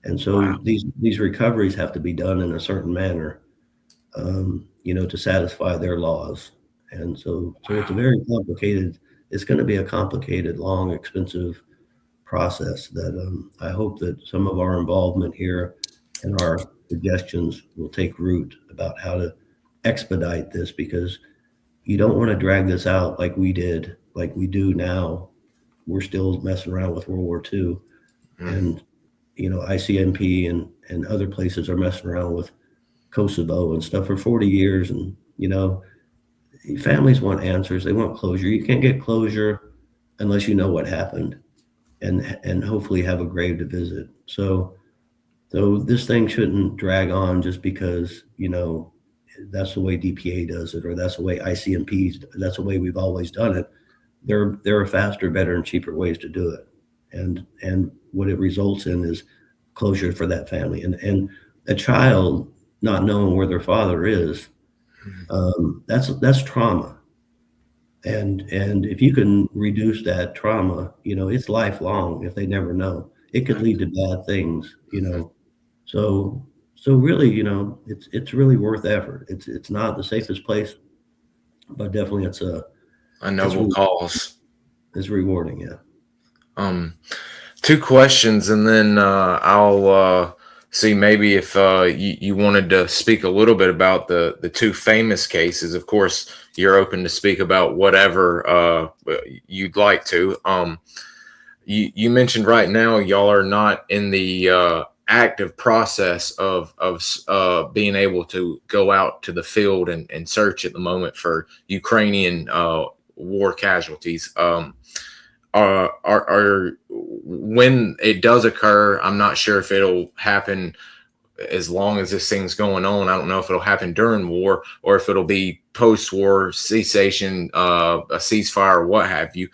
And Wow. so these recoveries have to be done in a certain manner, to satisfy their laws. And so it's a very complicated, it's going to be a complicated, long, expensive process that I hope that some of our involvement here and our suggestions will take root about how to expedite this, because you don't want to drag this out like we did, like we do now. We're still messing around with World War II, and ICMP and other places are messing around with Kosovo and stuff for 40 years. And families want answers. They want closure. You can't get closure unless you know what happened, and hopefully have a grave to visit. So this thing shouldn't drag on just because that's the way DPA does it, or that's the way ICMPs. That's the way we've always done it. There are faster, better, and cheaper ways to do it, and what it results in is closure for that family, and a child not knowing where their father is. That's trauma, and if you can reduce that trauma, it's lifelong. If they never know, it could lead to bad things. So really, it's really worth effort. It's not the safest place, but definitely it's noble cause. It's rewarding. Yeah. Two questions, and then I'll see maybe if you wanted to speak a little bit about the two famous cases. Of course, you're open to speak about whatever you'd like to. You mentioned right now y'all are not in the active process of being able to go out to the field and search at the moment for Ukrainian war casualties. Are when it does occur, I'm not sure if it'll happen as long as this thing's going on. I don't know if it'll happen during war or if it'll be post-war cessation, a ceasefire, what have you.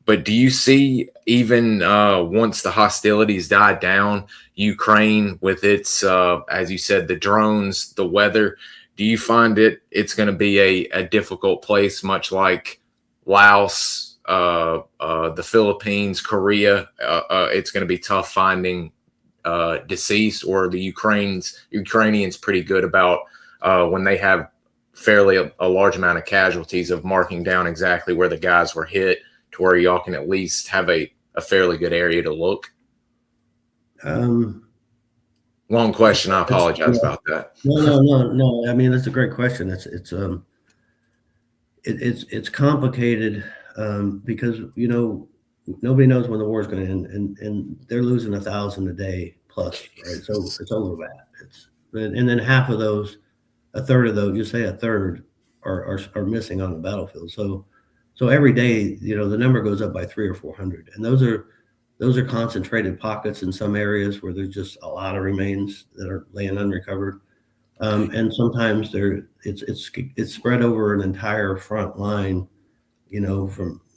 But do you see, even once the hostilities die down, Ukraine with its, as you said, the drones, the weather, do you find it's going to be a difficult place, much like Laos, the Philippines, Korea? It's going to be tough finding deceased, or the Ukrainians pretty good about when they have fairly a large amount of casualties of marking down exactly where the guys were hit, to where y'all can at least have a fairly good area to look? Long question. I apologize about that. No. I mean, that's a great question. It's complicated because nobody knows when the war is going to end, and they're losing 1,000 a day plus, right? So it's over that. And then half of those, a third of those, just say a third, are missing on the battlefield. So every day, the number goes up by 300 or 400, and those are concentrated pockets in some areas where there's just a lot of remains that are laying unrecovered, and sometimes it's spread over an entire front line,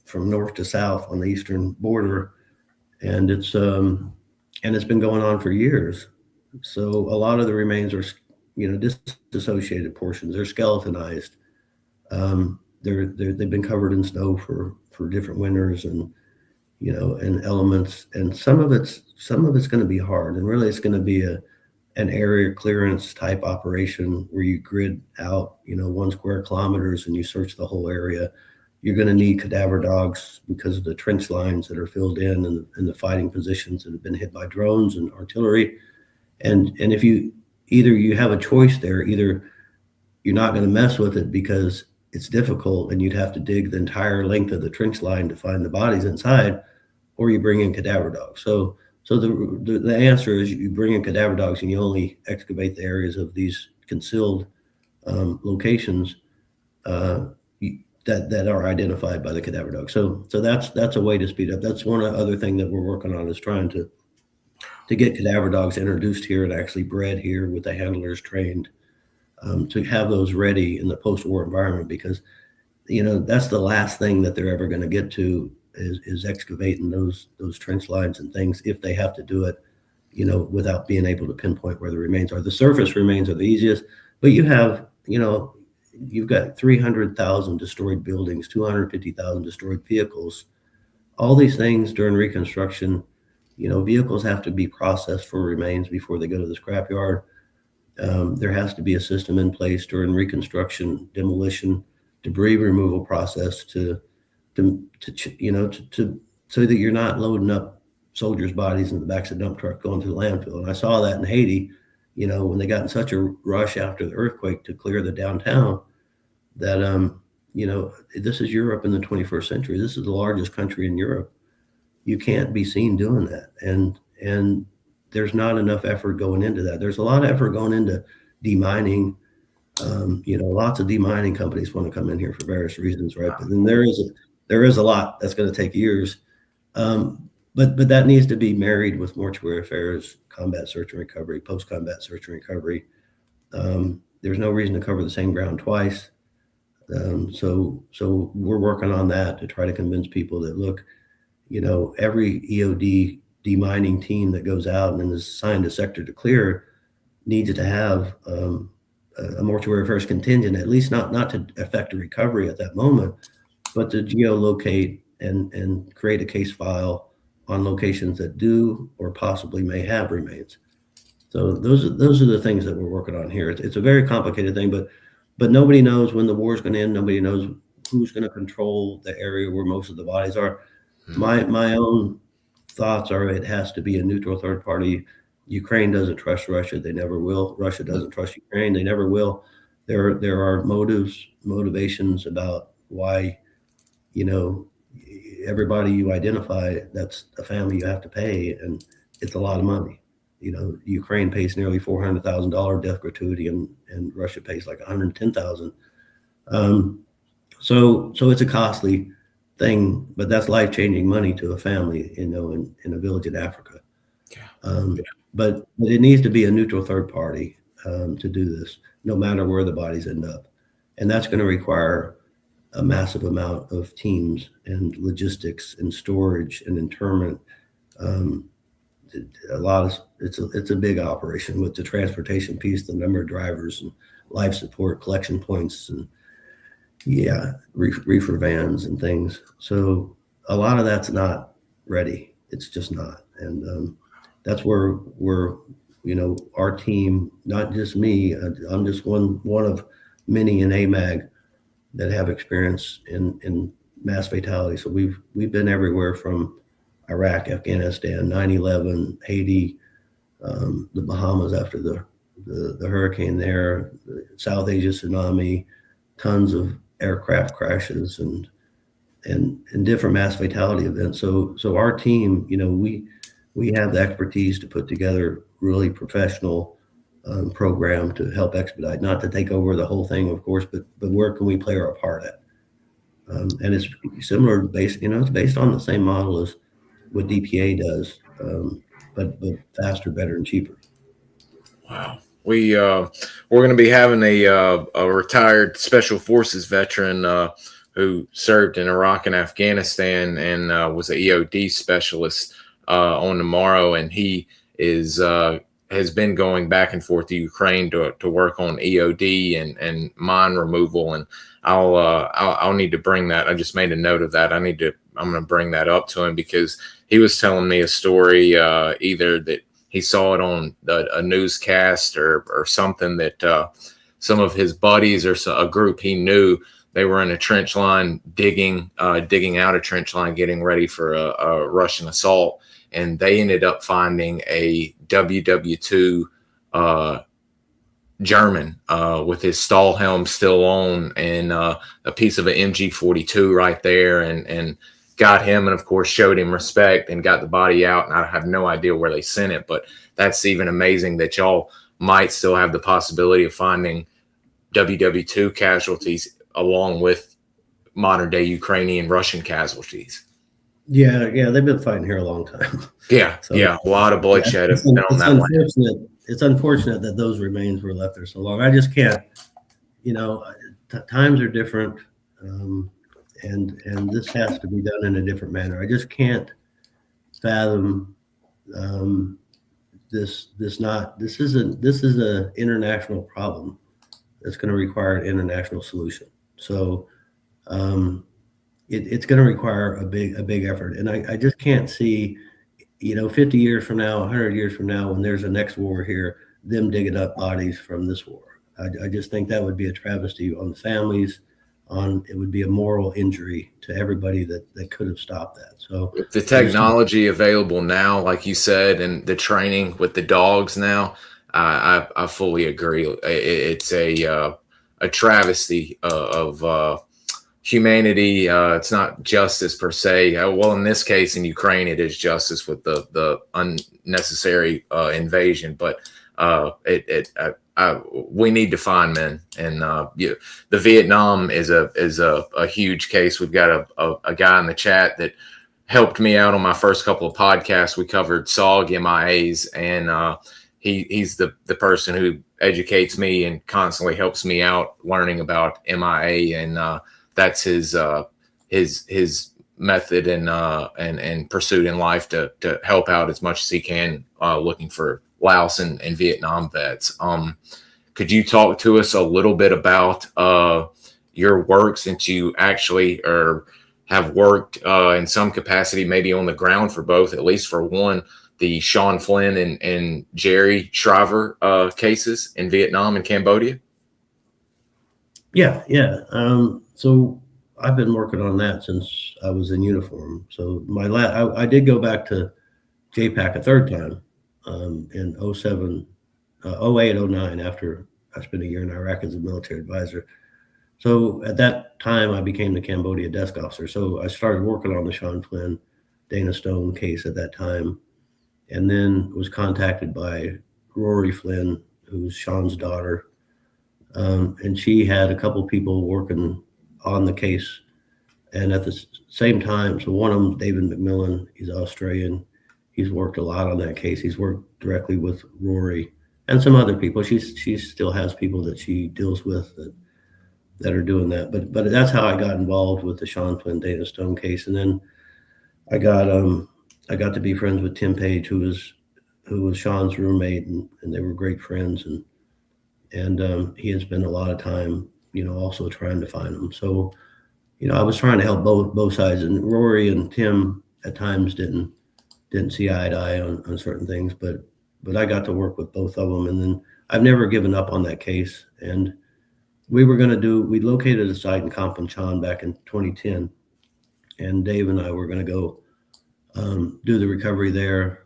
from north to south on the eastern border, and it's been going on for years. So a lot of the remains are disassociated portions. They're skeletonized. They've been covered in snow for different winters, and elements, and some of it's going to be hard, and really it's going to be an area clearance type operation where you grid out 1 square kilometers and you search the whole area. You're going to need cadaver dogs because of the trench lines that are filled in, and the fighting positions that have been hit by drones and artillery. And if you have a choice there, either you're not going to mess with it because it's difficult and you'd have to dig the entire length of the trench line to find the bodies inside, or you bring in cadaver dogs. So the answer is you bring in cadaver dogs, and you only excavate the areas of these concealed locations that are identified by the cadaver dog. So that's a way to speed up. That's one other thing that we're working on, is trying to get cadaver dogs introduced here and actually bred here with the handlers trained, to have those ready in the post-war environment, because that's the last thing that they're ever going to get to is excavating those trench lines and things, if they have to do it without being able to pinpoint where the remains are. The surface remains are the easiest, but you have you've got 300,000 destroyed buildings, 250,000 destroyed vehicles. All these things during reconstruction, vehicles have to be processed for remains before they go to the scrapyard. There has to be a system in place during reconstruction, demolition, debris removal process to so that you're not loading up soldiers' bodies in the backs of dump truck going to the landfill. And I saw that in Haiti, when they got in such a rush after the earthquake to clear the downtown, that this is Europe in the 21st century. This is the largest country in Europe. You can't be seen doing that, and there's not enough effort going into that. There's a lot of effort going into demining. Lots of demining companies want to come in here for various reasons, right? But then there is a lot that's going to take years. But that needs to be married with mortuary affairs, combat search and recovery, post-combat search and recovery. There's no reason to cover the same ground twice. So we're working on that to try to convince people that, look, every EOD demining team that goes out and is assigned a sector to clear needs to have a mortuary affairs contingent, at least not to affect a recovery at that moment, but to geolocate and create a case file on locations that do or possibly may have remains. So those are the things that we're working on here. It's a very complicated thing, but nobody knows when the war is going to end. Nobody knows who's going to control the area where most of the bodies are. My own thoughts are it has to be a neutral third party. Ukraine doesn't trust Russia. They never will. Russia doesn't trust Ukraine. They never will. There are motivations about why, everybody you identify, that's a family you have to pay, and it's a lot of money. Ukraine pays nearly $400,000 death gratuity, and Russia pays like $110,000. So it's a costly thing, but that's life-changing money to a family, in a village in Africa. But it needs to be a neutral third party to do this, no matter where the bodies end up, and that's going to require a massive amount of teams and logistics and storage and interment. It's a big operation with the transportation piece, the number of drivers and life support, collection points, and reefer vans and things. So a lot of that's not ready. It's just not. And that's where our team, not just me, I'm just one of many in Amag that have experience in mass fatality. So we've been everywhere from Iraq, Afghanistan, 9/11, Haiti, the Bahamas after the hurricane there, the South Asia tsunami, tons of aircraft crashes and different mass fatality events. So our team, we have the expertise to put together really professional program to help expedite, not to take over the whole thing, of course, but where can we play our part at? And it's similar, it's based on the same model as what DPA does, but faster, better, and cheaper. Wow. We're going to be having a retired Special Forces veteran who served in Iraq and Afghanistan and was an EOD specialist on tomorrow, and he has been going back and forth to Ukraine to work on EOD and mine removal, and I'll need to bring that. I just made a note of that. I'm going to bring that up to him because he was telling me a story, either that he saw it on a newscast or something, that some of his buddies or a group he knew, they were in a trench line digging out a trench line, getting ready for a Russian assault. And they ended up finding a WW2 German with his stall helm still on, and a piece of an MG42 right there, and got him, and of course showed him respect and got the body out. And I have no idea where they sent it, but that's even amazing that y'all might still have the possibility of finding WW2 casualties along with modern day Ukrainian Russian casualties. Yeah, they've been fighting here a long time. A lot of bloodshed has been on that land. It's unfortunate that those remains were left there so long. I just can't, times are different, and this has to be done in a different manner. I just can't fathom this is an international problem. that's going to require an international solution. So it's going to require a big effort. And I just can't see, 50 years from now, 100 years from now, when there's a next war here, them digging up bodies from this war. I just think that would be a travesty on the families. It would be a moral injury to everybody that could have stopped that. So with the technology available now, like you said, and the training with the dogs now, I fully agree. It's a travesty of humanity. It's not justice per se. Well, in this case, in Ukraine, it is justice with the unnecessary invasion. But we need to find men, and the Vietnam is a huge case. We've got a guy in the chat that helped me out on my first couple of podcasts. We covered SOG MIAs, and he's the person who educates me and constantly helps me out learning about MIA, and that's his method and pursuit in life to help out as much as he can, looking for Laos and Vietnam vets. Could you talk to us a little bit about your work, since you actually have worked in some capacity, maybe on the ground for both, at least for one, the Sean Flynn and Jerry Shriver cases in Vietnam and Cambodia? Yeah. So I've been working on that since I was in uniform. So I did go back to JPAC a third time in 08, 09, after I spent a year in Iraq as a military advisor. So at that time, I became the Cambodia desk officer. So I started working on the Sean Flynn, Dana Stone case at that time, and then was contacted by Rory Flynn, who's Sean's daughter. And she had a couple people working on the case. And at the same time, so one of them, David McMillan, he's Australian. He's worked a lot on that case. He's worked directly with Rory and some other people. She still has people that she deals with that are doing that. But that's how I got involved with the Sean Flynn, Dana Stone case. And then I got to be friends with Tim Page, who was Sean's roommate, and they were great friends. And he has spent a lot of time, also trying to find them. So, I was trying to help both sides, and Rory and Tim at times didn't see eye to eye on certain things, but I got to work with both of them. And then I've never given up on that case. And we located a site in Kampong back in 2010, and Dave and I were going to go do the recovery there,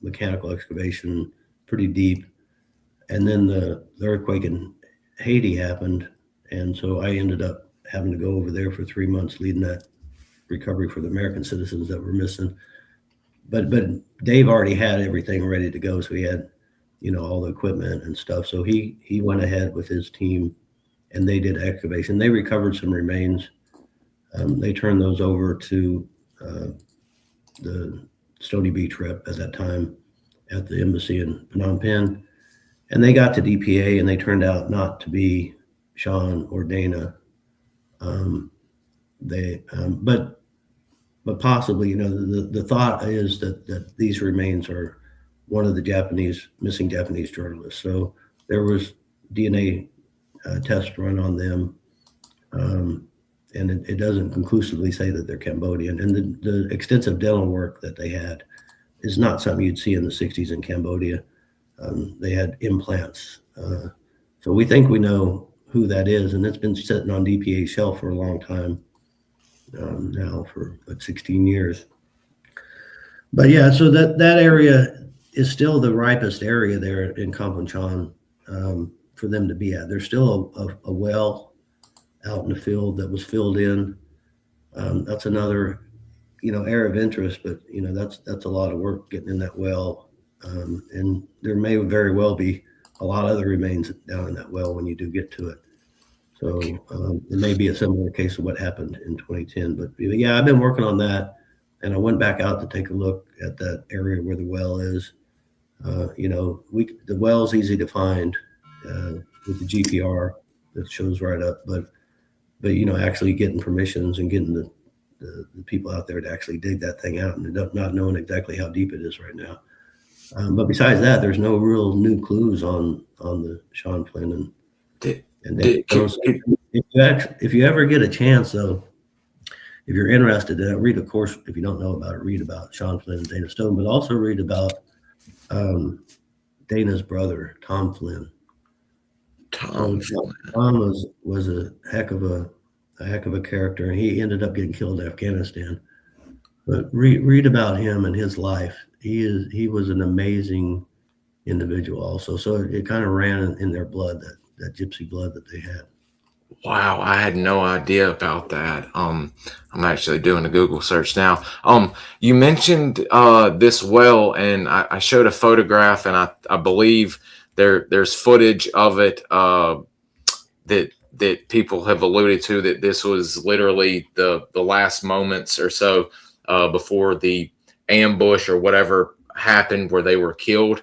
mechanical excavation, pretty deep. And then the earthquake in Haiti happened. And so I ended up having to go over there for 3 months, leading that recovery for the American citizens that were missing. But Dave already had everything ready to go. So he had, all the equipment and stuff. So he went ahead with his team, and they did excavation. They recovered some remains. They turned those over to the Stony Beach rep at that time at the embassy in Phnom Penh. And they got to DPA, and they turned out not to be Sean or Dana. But possibly, the thought is that these remains are one of the missing Japanese journalists. So there was DNA test run on them, and it doesn't conclusively say that they're Cambodian. And the extensive dental work that they had is not something you'd see in the 60s in Cambodia. They had implants. So we think we know who that is, and it's been sitting on DPA's shelf for a long time, now for like 16 years. But yeah, so that area is still the ripest area there in Kampong Chon for them to be at. There's still a well out in the field that was filled in. That's another, area of interest, but that's a lot of work getting in that well. And there may very well be a lot of other remains down in that well when you do get to it. So it may be a similar case of what happened in 2010. But yeah, I've been working on that, and I went back out to take a look at that area where the well is. The well's easy to find with the GPR that shows right up, but actually getting permissions and getting the people out there to actually dig that thing out, and not knowing exactly how deep it is right now. But besides that, there's no real new clues on the Sean Flynn Did, And Dana Stone. If you ever get a chance, though, if you're interested in it, read, of course, if you don't know about it, read about Sean Flynn and Dana Stone, but also read about Dana's brother, Tom Flynn. Tom was a heck of a character, and he ended up getting killed in Afghanistan. But read about him and his life. He was an amazing individual also. So it kind of ran in their blood, that gypsy blood that they had. Wow, I had no idea about that. I'm actually doing a Google search now. You mentioned this well, and I showed a photograph, and I believe there's footage of it that people have alluded to, that this was literally the last moments or so before the ambush or whatever happened, where they were killed.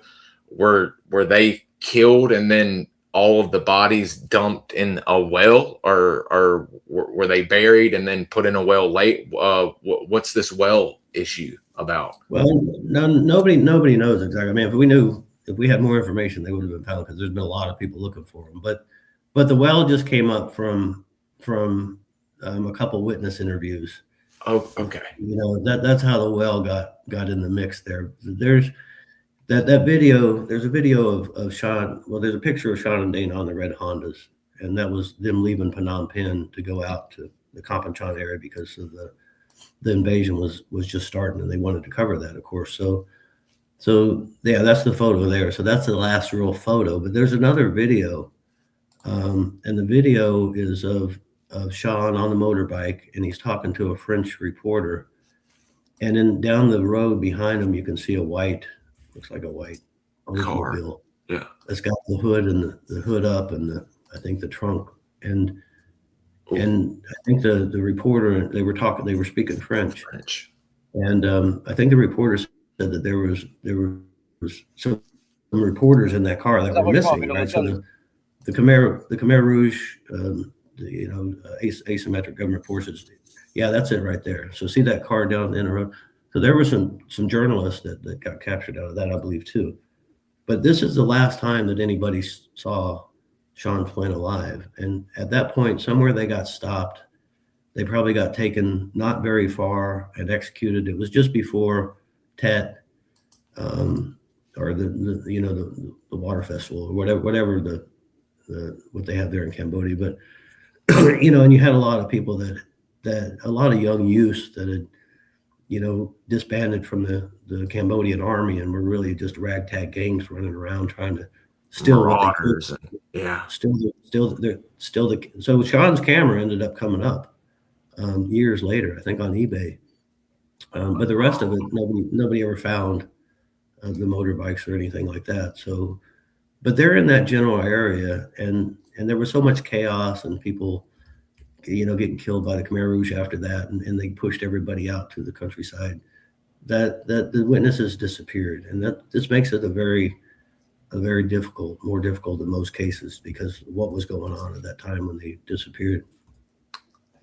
Were they killed and then all of the bodies dumped in a well, or were they buried and then put in a well late? What's this well issue about? Well, nobody knows exactly. I mean, if we had more information, they would have been found, because there's been a lot of people looking for them. But the well just came up from a couple witness interviews. Oh, okay. That's how the well got in the mix there. There's that video. There's a video of Sean. Well, there's a picture of Sean and Dana on the red Hondas, and that was them leaving Phnom Penh to go out to the Kampanchan area, because of the invasion was just starting, and they wanted to cover that, of course. So yeah, that's the photo there. So that's the last real photo. But there's another video, and the video is of Sean on the motorbike, and he's talking to a French reporter. And then down the road behind him, you can see looks like a white automobile. Yeah, it's got the hood and the hood up, and I think the trunk. And I think the reporter, they were speaking French. And I think the reporter said that there was some reporters in that car that were missing, right? So the Khmer Rouge, asymmetric government forces. Yeah, that's it right there. So see that car down in the road. So there were some journalists that got captured out of that, I believe, too. But this is the last time that anybody saw Sean Flynn alive. And at that point, somewhere they got stopped. They probably got taken not very far and executed. It was just before Tet, or the water festival, or whatever what they have there in Cambodia. But and you had a lot of people that a lot of young youths that had disbanded from the Cambodian army and were really just ragtag gangs running around trying to steal what they could. Yeah. So Sean's camera ended up coming up years later, I think, on eBay. But the rest of it, nobody ever found the motorbikes or anything like that. So, but they're in that general area, and there was so much chaos and people, getting killed by the Khmer Rouge after that, and they pushed everybody out to the countryside, that the witnesses disappeared, and this makes it a very difficult, more difficult in most cases, because of what was going on at that time when they disappeared.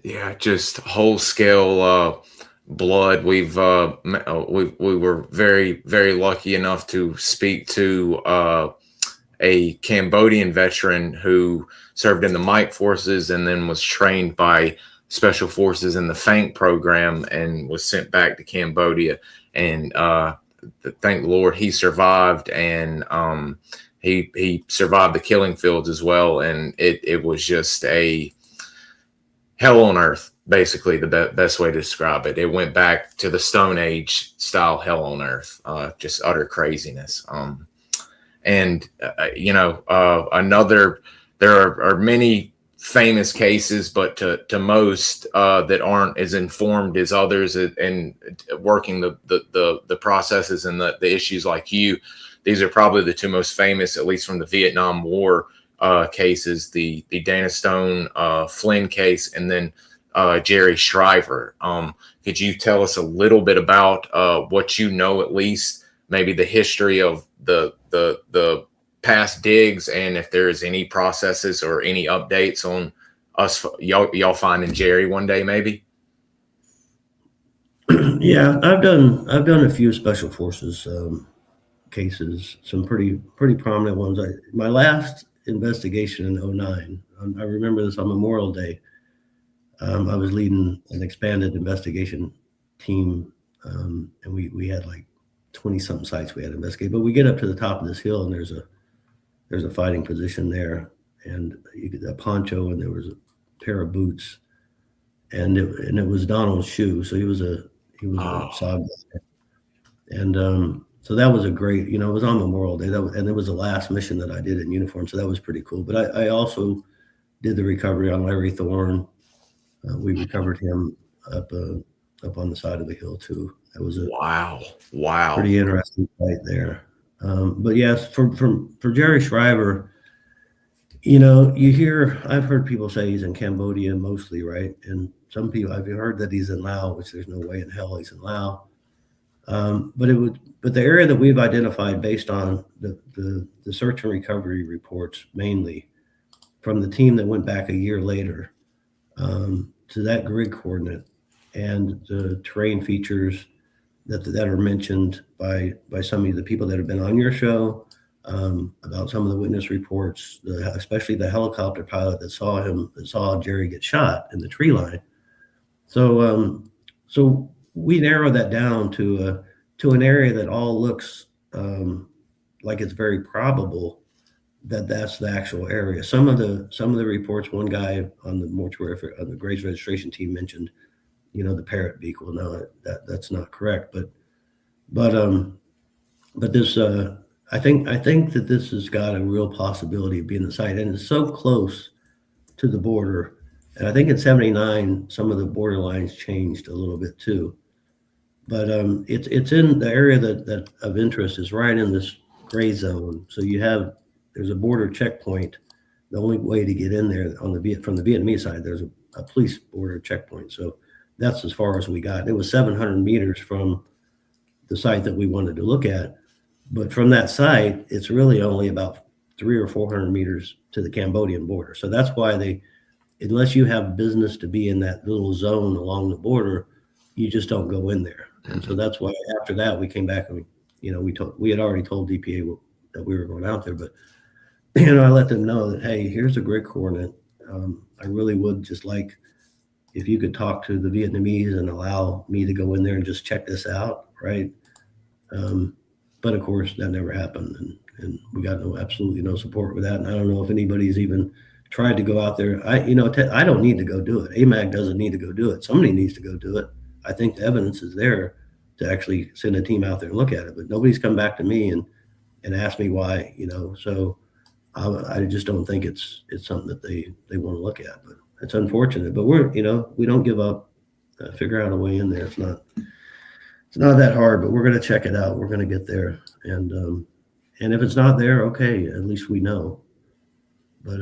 Yeah, just whole scale blood. We were very, very lucky enough to speak to a Cambodian veteran who served in the Mike forces and then was trained by special forces in the FANK program and was sent back to Cambodia. And thank the Lord he survived, and he survived the killing fields as well. And it was just a hell on earth, basically the best way to describe it. It went back to the Stone Age style hell on earth, just utter craziness. There are many famous cases, but to most that aren't as informed as others, and working the processes and the issues like you, these are probably the two most famous, at least from the Vietnam War cases, the Dana Stone Flynn case, and then Jerry Shriver. Could you tell us a little bit about what you know, at least maybe the history of the past digs, and if there's any processes or any updates on y'all finding Jerry one day, maybe? Yeah, I've done a few special forces cases, some pretty prominent ones. My last investigation in '09. I remember this on Memorial Day. I was leading an expanded investigation team, and we had like 20-something sites we had to investigate. But we get up to the top of this hill, and there's a fighting position there, and you get a poncho, and there was a pair of boots, and it was Donald's shoe. So he was a SOG guy. And so that was a great, it was on Memorial Day. And it was the last mission that I did in uniform, so that was pretty cool. But I also did the recovery on Larry Thorne. We recovered him up on the side of the hill too. That was a wow, pretty interesting fight there. But yes, for Jerry Shriver, I've heard people say he's in Cambodia mostly, right? And some people, I've heard that he's in Laos, which there's no way in hell he's in Laos. But the area that we've identified based on the search and recovery reports, mainly from the team that went back a year later, to that grid coordinate and the terrain features that are mentioned by some of the people that have been on your show, about some of the witness reports, especially the helicopter pilot that saw Jerry get shot in the tree line. So we narrowed that down to an area that all looks like it's very probable that that's the actual area. Some of the reports, one guy on the mortuary on the graves registration team mentioned, the parrot beak. Well, no, that's not correct. But this, I think that this has got a real possibility of being the site, and it's so close to the border. And I think in '79, some of the border lines changed a little bit too. But it's in the area that of interest is right in this gray zone. So there's a border checkpoint. The only way to get in there from the Vietnamese side, there's a police border checkpoint. So that's as far as we got. It was 700 meters from the site that we wanted to look at. But from that site, it's really only about 300 or 400 meters to the Cambodian border. So that's why unless you have business to be in that little zone along the border, you just don't go in there. And so that's why after that, we came back and, we had already told DPA that we were going out there, but, I let them know that, hey, here's a grid coordinate. I really would just like if you could talk to the Vietnamese and allow me to go in there and just check this out. Right. But of course that never happened, and we got absolutely no support with that. And I don't know if anybody's even tried to go out there. I don't need to go do it. Amag doesn't need to go do it. Somebody needs to go do it. I think the evidence is there to actually send a team out there and look at it, but nobody's come back to me and asked me why, so I just don't think it's something that they want to look at, but it's unfortunate. But we don't give up, figure out a way in there. It's not that hard, but we're going to check it out. We're going to get there. And if it's not there, okay, at least we know. But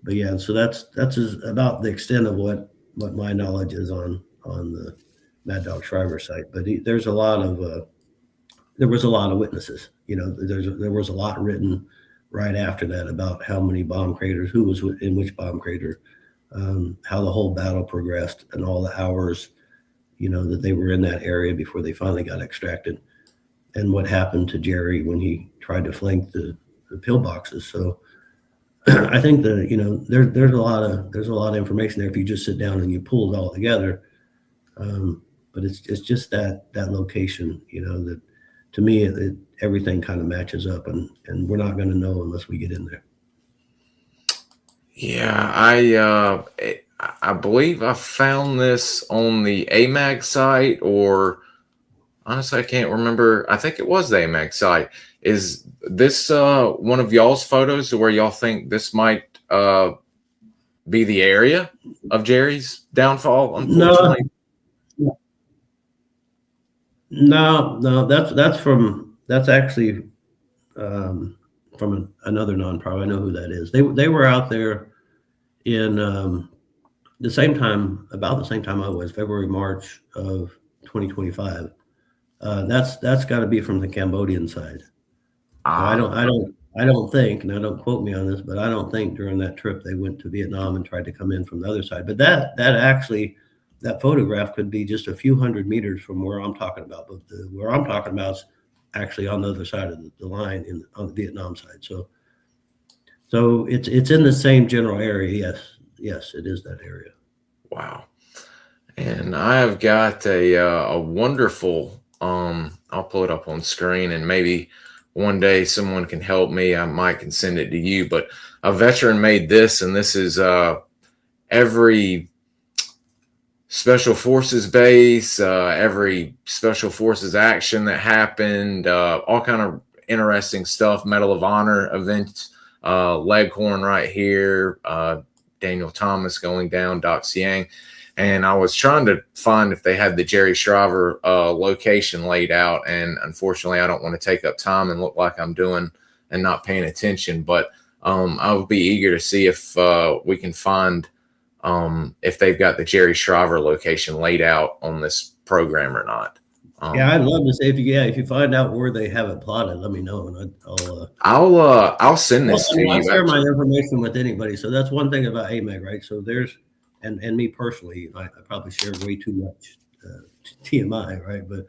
yeah, so that's about the extent of what my knowledge is on the Mad Dog Shriver site. But there was a lot of witnesses. There was a lot written right after that about how many bomb craters, who was in which bomb crater, how the whole battle progressed, and all the hours, that they were in that area before they finally got extracted, and what happened to Jerry when he tried to flank the pillboxes. So I think that there's a lot of information there if you just sit down and you pull it all together. But it's just that location, that to me everything kind of matches up, and we're not going to know unless we get in there. Yeah, I believe I found this on the Amag site, or honestly, I can't remember. I think it was the Amag site. Is this one of y'all's photos where y'all think this might be the area of Jerry's downfall? Unfortunately, no. That's actually from another nonprofit. I know who that is. They were out there in about the same time I was, February, March of 2025. That's got to be from the Cambodian side. So I don't think, and I don't quote me on this, but I don't think during that trip they went to Vietnam and tried to come in from the other side. But that photograph could be just a few hundred meters from where I'm talking about. But where I'm talking about is actually on the other side of the line on the Vietnam side. So So it's in the same general area. Yes, it is that area. Wow. And I've got a wonderful, I'll pull it up on screen, and maybe one day someone can help me. I might can send it to you, but a veteran made this, and this is every Special Forces base, every Special Forces action that happened, all kind of interesting stuff. Medal of Honor events, Leghorn right here, Daniel Thomas going down, Doc Siang. And I was trying to find if they had the Jerry Shriver location laid out. And unfortunately, I don't want to take up time and look like I'm doing and not paying attention. But I would be eager to see if we can find if they've got the Jerry Shriver location laid out on this program or not. Yeah, I'd love to say if you find out where they have it plotted, let me know, and I'll send this to you. I'll share my information with anybody. So that's one thing about AMAG, right? So there's and me personally, I probably share way too much TMI, right? But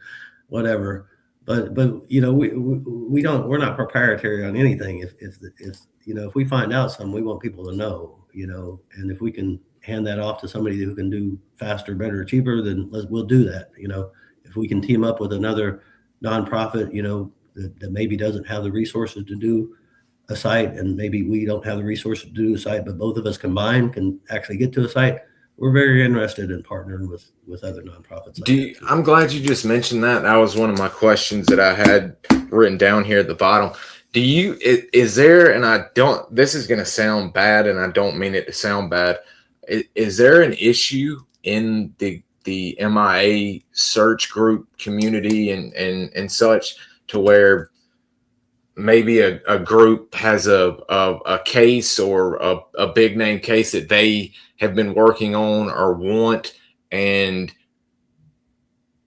whatever. But we're not proprietary on anything. If we find out something, we want people to know, and if we can hand that off to somebody who can do faster, better, cheaper, then we'll do that. If we can team up with another nonprofit, that maybe doesn't have the resources to do a site, and maybe we don't have the resources to do a site, but both of us combined can actually get to a site, we're very interested in partnering with other nonprofits. I'm glad you just mentioned that. That was one of my questions that I had written down here at the bottom. Is there, and this is going to sound bad, and I don't mean it to sound bad. Is there an issue in the MIA search group community and such to where maybe a group has a case or a big name case that they have been working on or want, and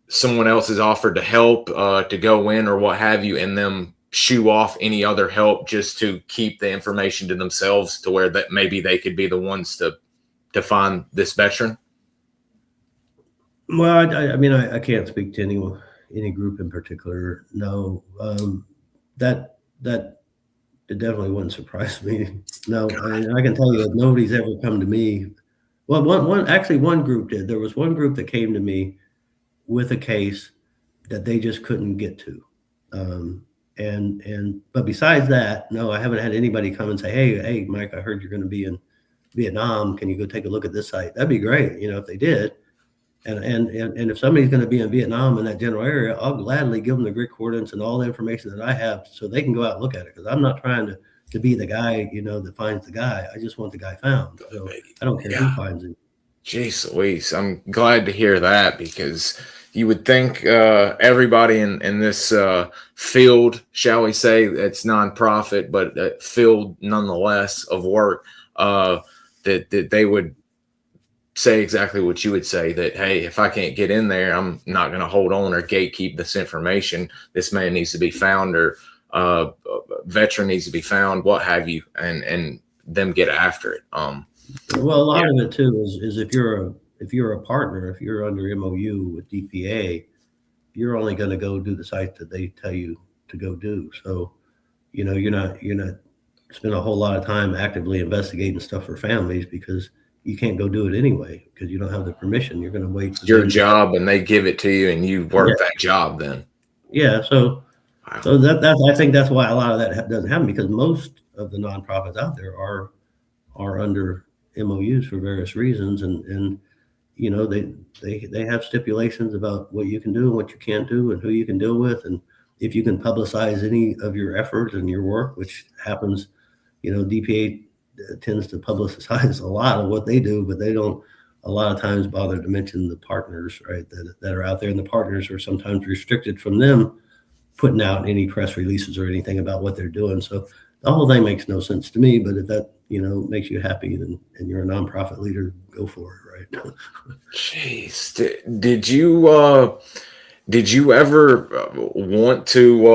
someone else is offered to help to go in or what have you, and them shoo off any other help just to keep the information to themselves, to where that maybe they could be the ones to find this veteran? Well, I can't speak to any group in particular. No, that it definitely wouldn't surprise me. No, I can tell you that nobody's ever come to me. Well, one group did. There was one group that came to me with a case that they just couldn't get to. But besides that, no, I haven't had anybody come and say, hey, Mike, I heard you're going to be in Vietnam. Can you go take a look at this site? That'd be great, if they did. And if somebody's going to be in Vietnam in that general area, I'll gladly give them the grid coordinates and all the information that I have so they can go out and look at it. Because I'm not trying to be the guy, that finds the guy. I just want the guy found. So I don't care who finds him. Jeez Louise, I'm glad to hear that, because you would think everybody in this field, shall we say, it's nonprofit, but field nonetheless of work, that they would say exactly what you would say, that, hey, if I can't get in there, I'm not going to hold on or gatekeep this information. This man needs to be found, or veteran needs to be found, what have you, and them get after it. Well, a lot of it too is if you're a partner, if you're under MOU with DPA, you're only going to go do the site that they tell you to go do. So, you're not spend a whole lot of time actively investigating stuff for families, because you can't go do it anyway because you don't have the permission. You're going to wait for your job, and they give it to you, and you work that job then. Yeah. So I think that's why a lot of that doesn't happen, because most of the nonprofits out there are under MOUs for various reasons, and they have stipulations about what you can do and what you can't do and who you can deal with, and if you can publicize any of your efforts and your work, which happens. DPA tends to publicize a lot of what they do, but they don't a lot of times bother to mention the partners, right, that are out there, and the partners are sometimes restricted from them putting out any press releases or anything about what they're doing. So the whole thing makes no sense to me, but if that makes you happy, then and you're a nonprofit leader, go for it, right? Jeez, did you ever want to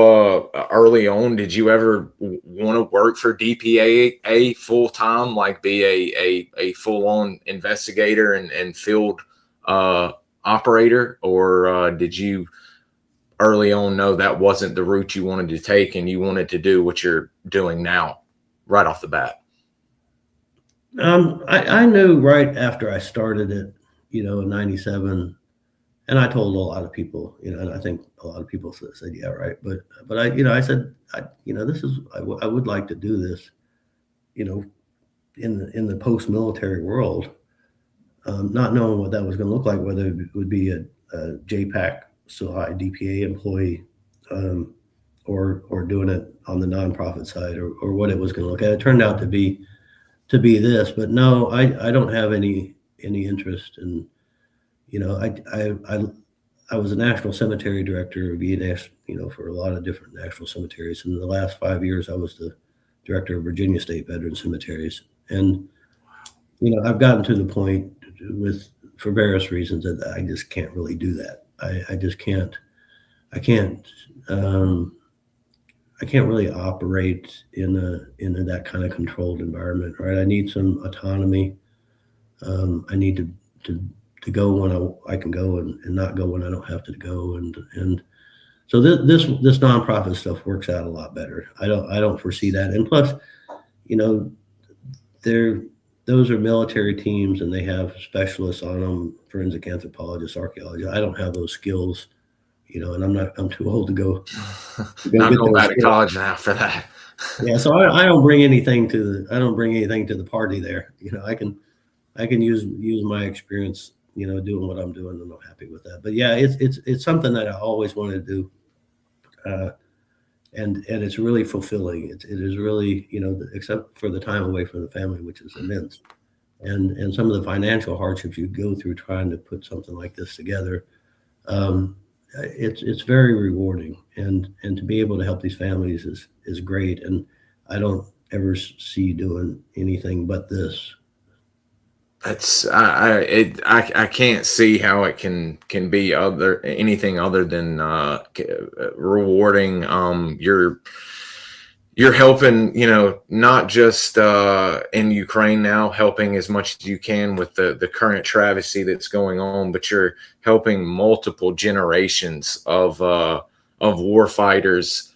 early on? Did you ever want to work for DPA full time, like be a full on investigator and field operator, or did you early on know that wasn't the route you wanted to take, and you wanted to do what you're doing now, right off the bat? I knew right after I started it, in '97, and I told a lot of people, and I think a lot of people said, yeah, right. But I said, I would like to do this, you know, in the post-military world, not knowing what that was going to look like, whether it would be a JPAC, SOI, DPA employee, or doing it on the nonprofit side, or what it was going to look at. It turned out to be this, but no, I don't have any interest in, I was a national cemetery director of E&S, for a lot of different national cemeteries. In the last 5 years, I was the director of Virginia State Veteran Cemeteries. And, I've gotten to the point for various reasons that I just can't really do that. I just can't, I can't, I can't really operate in that kind of controlled environment, right? I need some autonomy. I need to go when I can go, and not go when I don't have to go. And so this nonprofit stuff works out a lot better. I don't foresee that. And plus, those are military teams, and they have specialists on them, forensic anthropologists, archaeologists. I don't have those skills, and I'm too old to go. Not going back to college now for that. Yeah, so I don't bring anything to the party there. I can use my experience, doing what I'm doing, and I'm happy with that. But yeah, it's something that I always wanted to do, and it's really fulfilling. It is really, except for the time away from the family, which is immense, and some of the financial hardships you go through trying to put something like this together. It's very rewarding, and to be able to help these families is great. And I don't ever see doing anything but this. That's I can't see how it can be anything other than rewarding. You're helping, not just in Ukraine now, helping as much as you can with the current travesty that's going on, but you're helping multiple generations of war fighters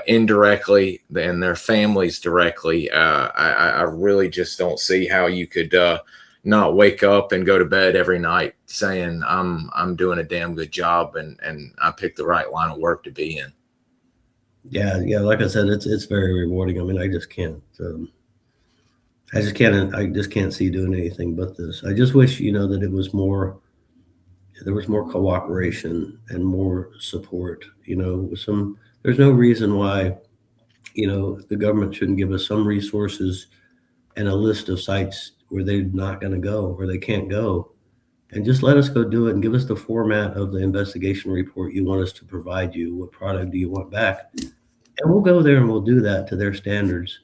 indirectly, and their families directly. I really just don't see how you could not wake up and go to bed every night saying I'm doing a damn good job, and I picked the right line of work to be in. Yeah. Like I said, it's very rewarding. I mean, I just can't see doing anything but this. I just wish, that there was more cooperation and more support. There's no reason why, the government shouldn't give us some resources and a list of sites where they're not going to go, or they can't go, and just let us go do it, and give us the format of the investigation report you want us to provide you. What product do you want back? And we'll go there and we'll do that to their standards,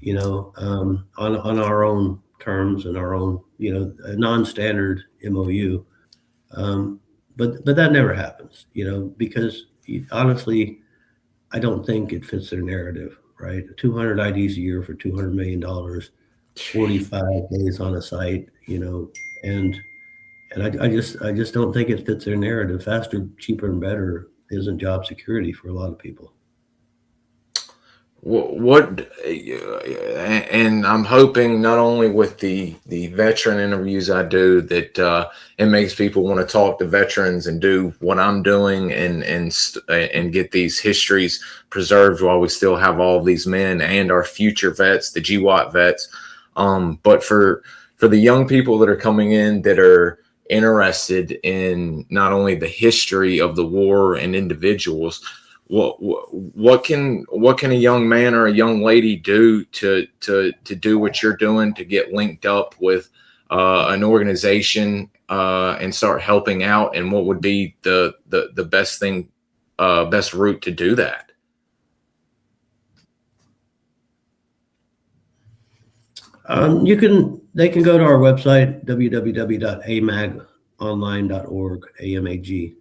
on our own terms and our own, a non-standard MOU. But that never happens, because honestly, I don't think it fits their narrative, right? 200 IDs a year for $200 million, 45 days on a site, and I just don't think it fits their narrative. Faster, cheaper, and better isn't job security for a lot of people. And I'm hoping not only with the veteran interviews I do that it makes people want to talk to veterans and do what I'm doing, and get these histories preserved while we still have all of these men and our future vets, the GWAT vets. But for the young people that are coming in that are interested in not only the history of the war and individuals, what can a young man or a young lady do to do what you're doing, to get linked up with an organization and start helping out? And what would be the best route to do that? They can go to our website, www.amagonline.org, AMAG.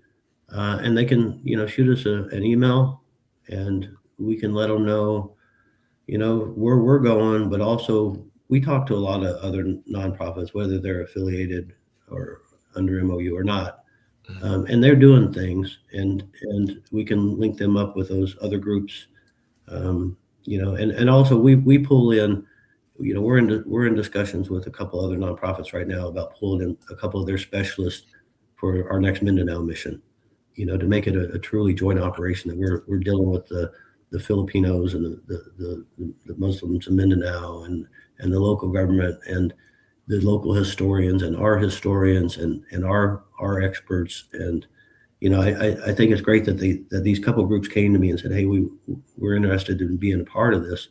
And they can, shoot us an email, and we can let them know, where we're going. But also, we talk to a lot of other nonprofits, whether they're affiliated or under MOU or not, and they're doing things, and we can link them up with those other groups, and also we pull in. we're in discussions with a couple other nonprofits right now about pulling in a couple of their specialists for our next Mindanao mission. To make it a truly joint operation, that we're dealing with the Filipinos and the Muslims in Mindanao and the local government and the local historians and our historians and our experts. And I think it's great that these couple of groups came to me and said, hey, we're interested in being a part of this.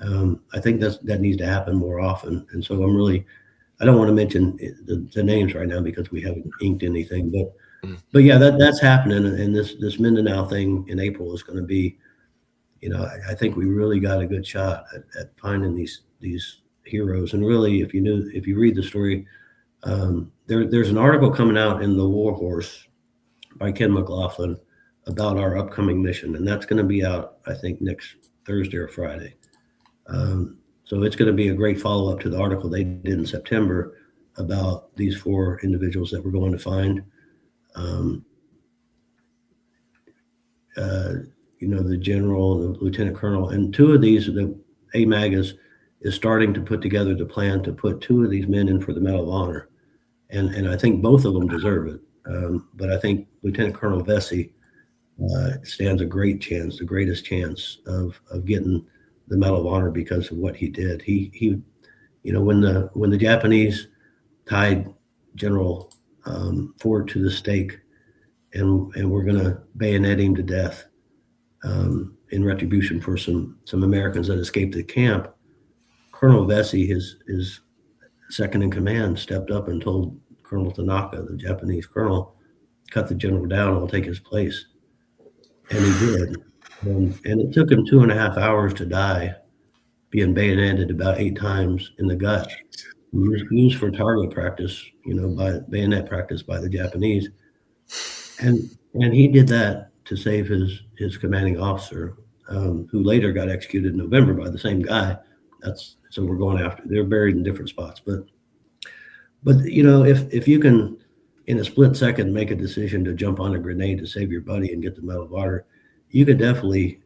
I think that needs to happen more often. And so I don't want to mention the names right now because we haven't inked anything, but yeah, that's happening. And this Mindanao thing in April is going to be, I think we really got a good shot at finding these heroes. And really, if you read the story, there's an article coming out in the War Horse by Ken McLaughlin about our upcoming mission, and that's going to be out, I think, next Thursday or Friday. So it's going to be a great follow-up to the article they did in September about these 4 individuals that we're going to find. The general and the lieutenant colonel, and 2 of these, the AMAG is starting to put together the plan to put 2 of these men in for the Medal of Honor, and I think both of them deserve it. But I think Lieutenant Colonel Vesey stands a great chance, the greatest chance of getting the Medal of Honor because of what he did. He when the Japanese tied General Ford to the stake and we're going to bayonet him to death in retribution for some Americans that escaped the camp, Colonel Vesey, his second in command, stepped up and told Colonel Tanaka, the Japanese colonel, cut the general down, I'll take his place. And he did. And it took him 2.5 hours to die, being bayoneted about 8 times in the gut. Used for target practice, by bayonet practice by the Japanese. And he did that to save his commanding officer, who later got executed in November by the same guy. So we're going after. They're buried in different spots, but if you can in a split second make a decision to jump on a grenade to save your buddy and get the Medal of Honor, you could definitely,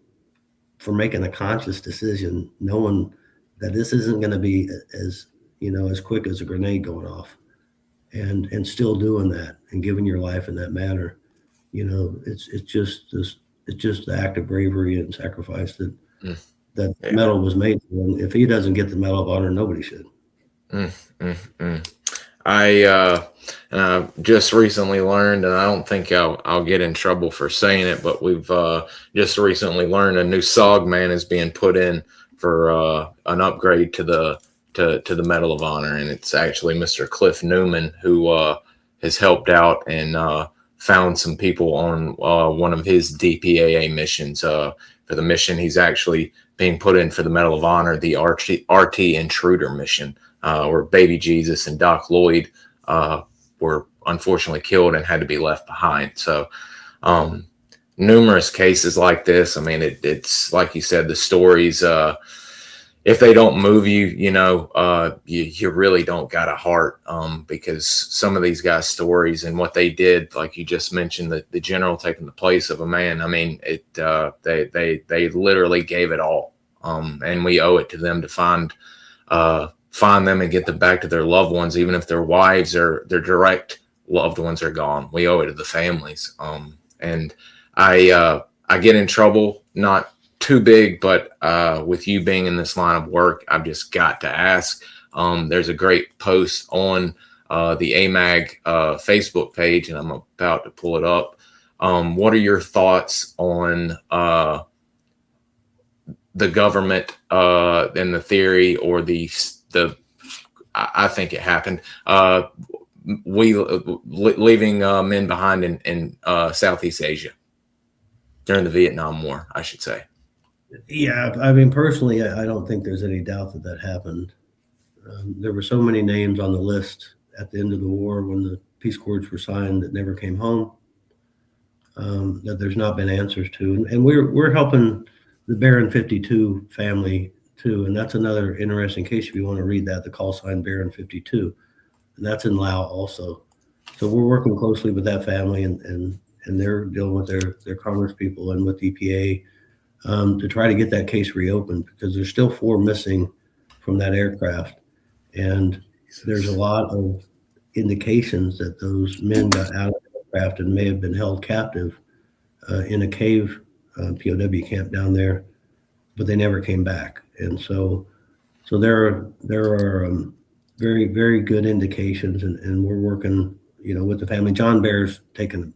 for making a conscious decision, knowing that this isn't going to be as quick as a grenade going off, and still doing that and giving your life in that manner, it's just the act of bravery and sacrifice that medal was made for him. If he doesn't get the Medal of Honor, nobody should. I just recently learned, and I don't think I'll get in trouble for saying it, but we've just recently learned a new SOG man is being put in for an upgrade to the Medal of Honor, and it's actually Mr. Cliff Newman, who has helped out and found some people on one of his DPAA missions. For the mission, he's actually being put in for the Medal of Honor, the RT Intruder mission, where Baby Jesus and Doc Lloyd were unfortunately killed and had to be left behind. So numerous cases like this. I mean, it's like you said, the stories, if they don't move you, you really don't got a heart, because some of these guys' stories and what they did, like you just mentioned, the general taking the place of a man. I mean, they literally gave it all, and we owe it to them to find them and get them back to their loved ones, even if their wives or their direct loved ones are gone. We owe it to the families. And I get in trouble, not too big, but with you being in this line of work, I've just got to ask. There's a great post on the AMAG Facebook page, and I'm about to pull it up. What are your thoughts on the government and the theory, or I think it happened, leaving men behind in Southeast Asia during the Vietnam War, I should say? Yeah, I mean, personally, I don't think there's any doubt that happened. There were so many names on the list at the end of the war when the peace accords were signed that never came home, that there's not been answers to. And we're helping the Baron 52 family too. And that's another interesting case if you want to read that, the call sign Baron 52. And that's in Laos also. So we're working closely with that family, and they're dealing with their Congress people and with EPA to try to get that case reopened, because there's still 4 missing from that aircraft. And there's a lot of indications that those men got out of the aircraft and may have been held captive in a cave POW camp down there, but they never came back. And so there are very, very good indications, and we're working, with the family. John Bear's taken,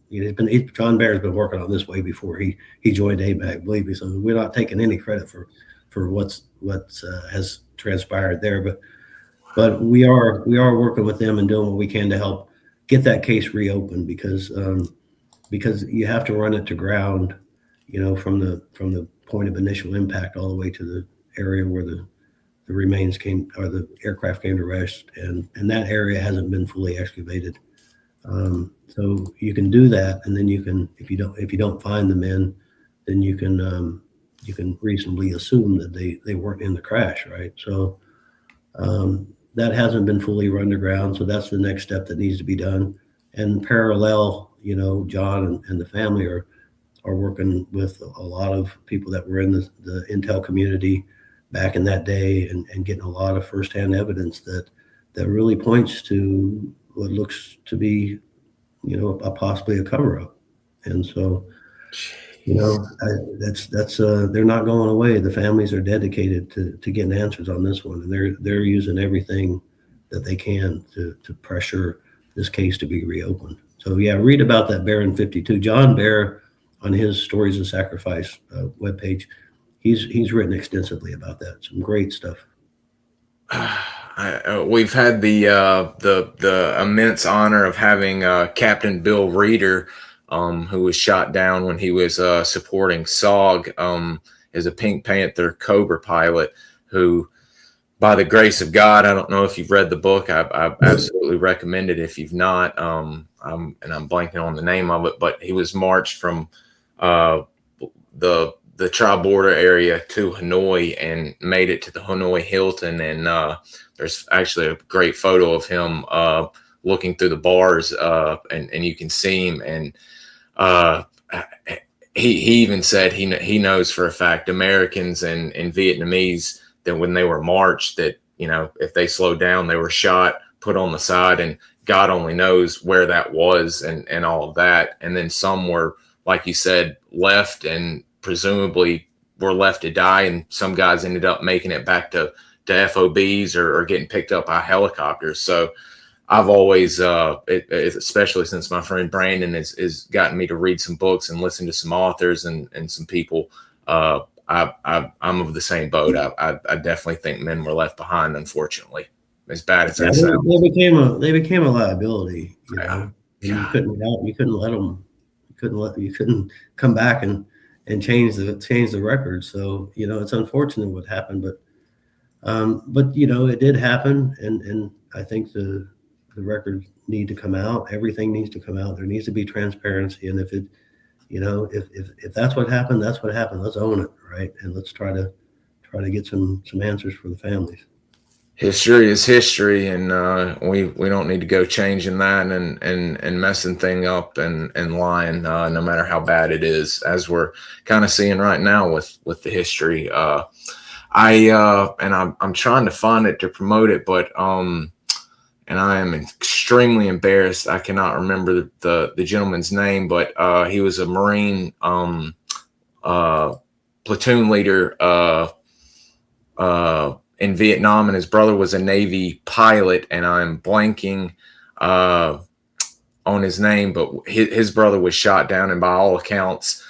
John Bear's been working on this way before he joined AMAG, believe me. So we're not taking any credit for what's has transpired there, but we are working with them and doing what we can to help get that case reopened, because you have to run it to ground, from the point of initial impact all the way to the area where the remains came, or the aircraft came to rest, and that area hasn't been fully excavated. So you can do that, and then you can, if you don't find the men, then you can reasonably assume that they weren't in the crash, right? So that hasn't been fully run to ground, so that's the next step that needs to be done. And parallel, John and the family are working with a lot of people that were in the intel community back in that day, and getting a lot of firsthand evidence that really points to what looks to be, possibly a cover-up. And so, that's they're not going away. The families are dedicated to getting answers on this one, and they're using everything that they can to pressure this case to be reopened. So yeah, read about that Baron 52. John Bear, on his Stories of Sacrifice webpage, he's written extensively about that. Some great stuff. We've had the immense honor of having Captain Bill Reeder, who was shot down when he was supporting SOG, as a Pink Panther Cobra pilot, who, by the grace of God, I don't know if you've read the book. I absolutely recommend it if you've not. And I'm blanking on the name of it, but he was marched from the tri-border area to Hanoi and made it to the Hanoi Hilton. And there's actually a great photo of him looking through the bars, and you can see him. And he even said he knows for a fact Americans and Vietnamese, that when they were marched, that, if they slowed down, they were shot, put on the side, and God only knows where that was, and all of that. And then some were, like you said, left, and presumably were left to die, and some guys ended up making it back to FOBs or getting picked up by helicopters. So I've always, especially since my friend Brandon has gotten me to read some books and listen to some authors and some people, I'm of the same boat. I definitely think men were left behind, unfortunately, as bad as that sounds. They became a liability. You couldn't let them. You couldn't come back and change the record. So it's unfortunate what happened, but it did happen, and I think the records need to come out. Everything needs to come out. There needs to be transparency, and if that's what happened, that's what happened. Let's own it, right? And let's try to get some answers for the families. History is history, and we don't need to go changing that and messing thing up and lying, no matter how bad it is, as we're kind of seeing right now with the history. I'm trying to find it to promote it, but and I am extremely embarrassed. I cannot remember the gentleman's name, but he was a Marine platoon leader in Vietnam, and his brother was a Navy pilot, and I'm blanking on his name, but his brother was shot down, and by all accounts,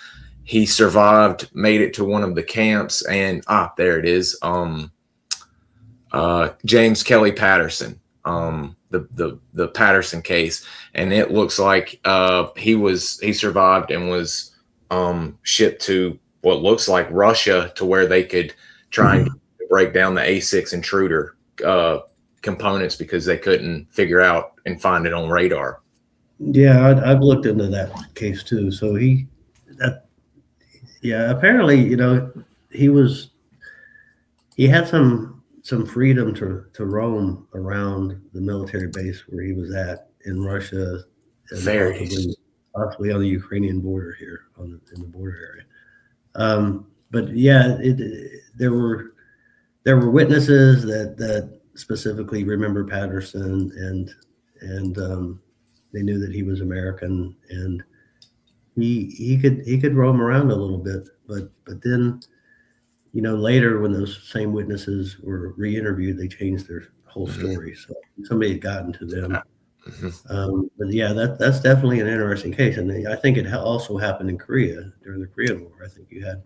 he survived, made it to one of the camps, and there it is. James Kelly Patterson, the Patterson case, and it looks like he survived and was shipped to what looks like Russia, to where they could try and break down the A6 intruder components, because they couldn't figure out and find it on radar. Yeah, I've looked into that case too. So apparently, he had some freedom to roam around the military base where he was at in Russia, and possibly on the Ukrainian border here, in the border area. But yeah, there were there were witnesses that specifically remember Patterson, and they knew that he was American, and he could roam around a little bit, but then, later when those same witnesses were re-interviewed, they changed their whole story. So somebody had gotten to them. But yeah, that's definitely an interesting case, and I think it also happened in Korea during the Korean War. I think you had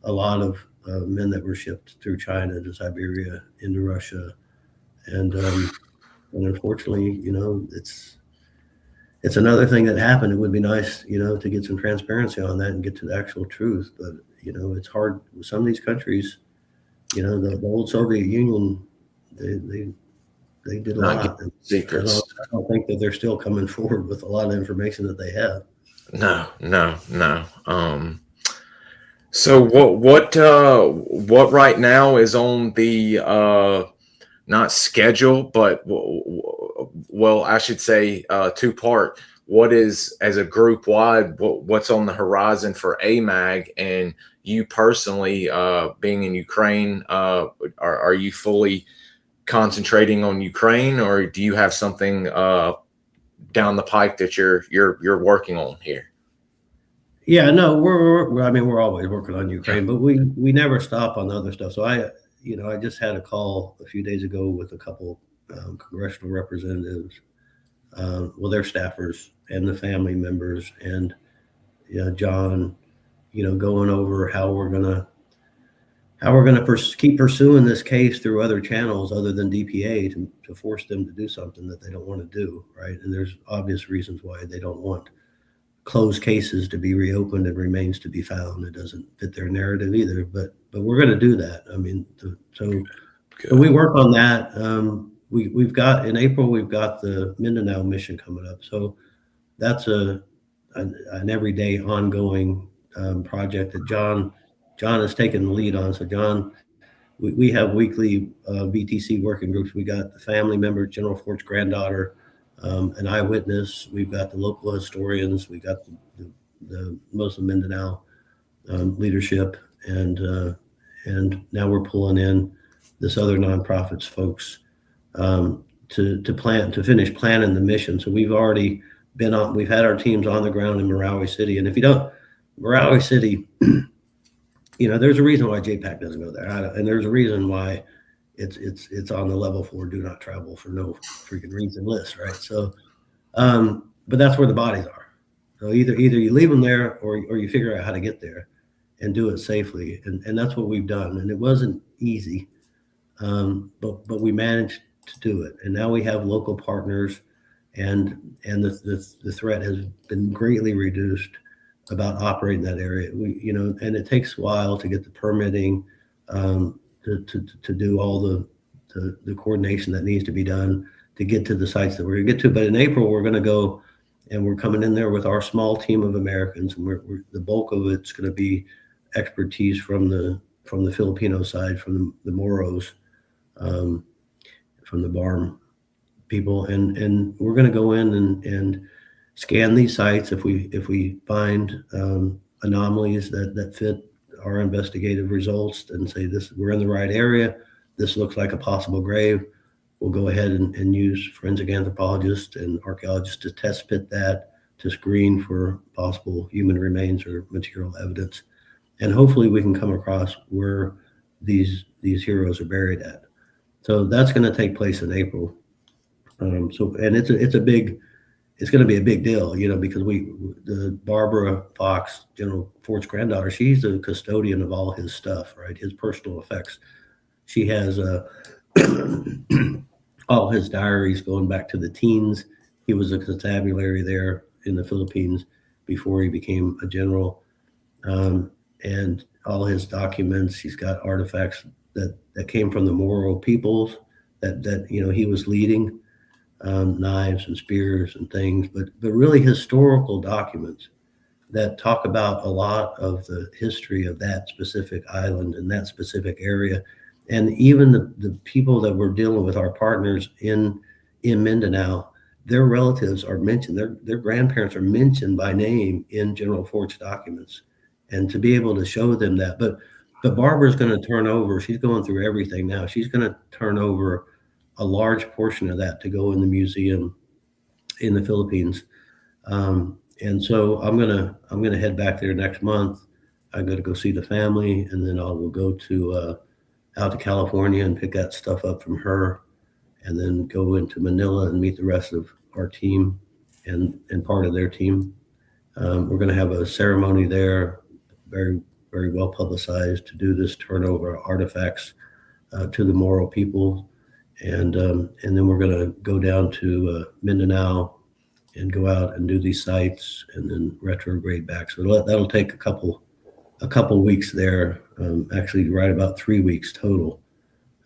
a lot of men that were shipped through China to Siberia into Russia, and unfortunately, it's another thing that happened. It would be nice, to get some transparency on that and get to the actual truth. But it's hard with some of these countries. The old Soviet Union, they did a lot. Secrets. I don't think that they're still coming forward with a lot of information that they have. No. So what right now is on the not schedule, but well, I should say two-part. What is, as a group wide, what's on the horizon for AMAG, and you personally, being in Ukraine, are you fully concentrating on Ukraine, or do you have something down the pike that you're working on here? Yeah, no, we're always working on Ukraine, but we never stop on the other stuff. So I just had a call a few days ago with a couple congressional representatives, their staffers and the family members, and John, going over how we're gonna keep pursuing this case through other channels other than DPA to force them to do something that they don't want to do, right? And there's obvious reasons why they don't want closed cases to be reopened and remains to be found. It doesn't fit their narrative either, but we're going to do that. I mean, so we work on that. We've got in April, we've got the Mindanao mission coming up. So that's an everyday ongoing project that John has taken the lead on. So John, we have weekly BTC working groups. We got the family member, General Ford's granddaughter, an eyewitness. We've got the local historians. We got the Muslim Mindanao leadership, and now we're pulling in this other nonprofits folks to finish planning the mission. So we've already we've had our teams on the ground in Marawi City, and if you don't, Marawi City, there's a reason why JPAC doesn't go there, and there's a reason why it's on the level 4 do not travel for no freaking reason list, right? So, but that's where the bodies are. So either you leave them there, or you figure out how to get there and do it safely, and that's what we've done. And it wasn't easy, but we managed to do it. And now we have local partners, and the threat has been greatly reduced about operating that area. And it takes a while to get the permitting, to do all the coordination that needs to be done to get to the sites that we're going to get to. But in April, we're going to go, and we're coming in there with our small team of Americans, and the bulk of it's going to be expertise from the Filipino side, from the Moros, from the BARM people, and we're going to go in and scan these sites. If we find anomalies that fit our investigative results and say we're in the right area, this looks like a possible grave, we'll go ahead and use forensic anthropologists and archaeologists to test pit that, to screen for possible human remains or material evidence, and hopefully we can come across where these heroes are buried at. So that's going to take place in April. And it's going to be a big deal, because the Barbara Fox, General Ford's granddaughter, she's the custodian of all his stuff, right? His personal effects. She has all his diaries going back to the teens. He was a constabulary there in the Philippines before he became a general, and all his documents. He's got artifacts that came from the Moro peoples that he was leading. Knives and spears and things, but really historical documents that talk about a lot of the history of that specific island and that specific area. And even the people that we're dealing with, our partners in Mindanao, their relatives are mentioned, their grandparents are mentioned by name in General Ford's documents, and to be able to show them that. But But Barbara's going to turn over. She's going through everything now. She's going to turn over a large portion of that to go in the museum in the Philippines. And so I'm gonna head back there next month. I'm gonna go see the family, and then I will go to out to California and pick that stuff up from her, and then go into Manila and meet the rest of our team and part of their team. We're going to have a ceremony there, very very well publicized, to do this turnover of artifacts to the Moro people, and then we're going to go down to Mindanao and go out and do these sites, and then retrograde back. So that'll take a couple weeks there. Actually, right about 3 weeks total.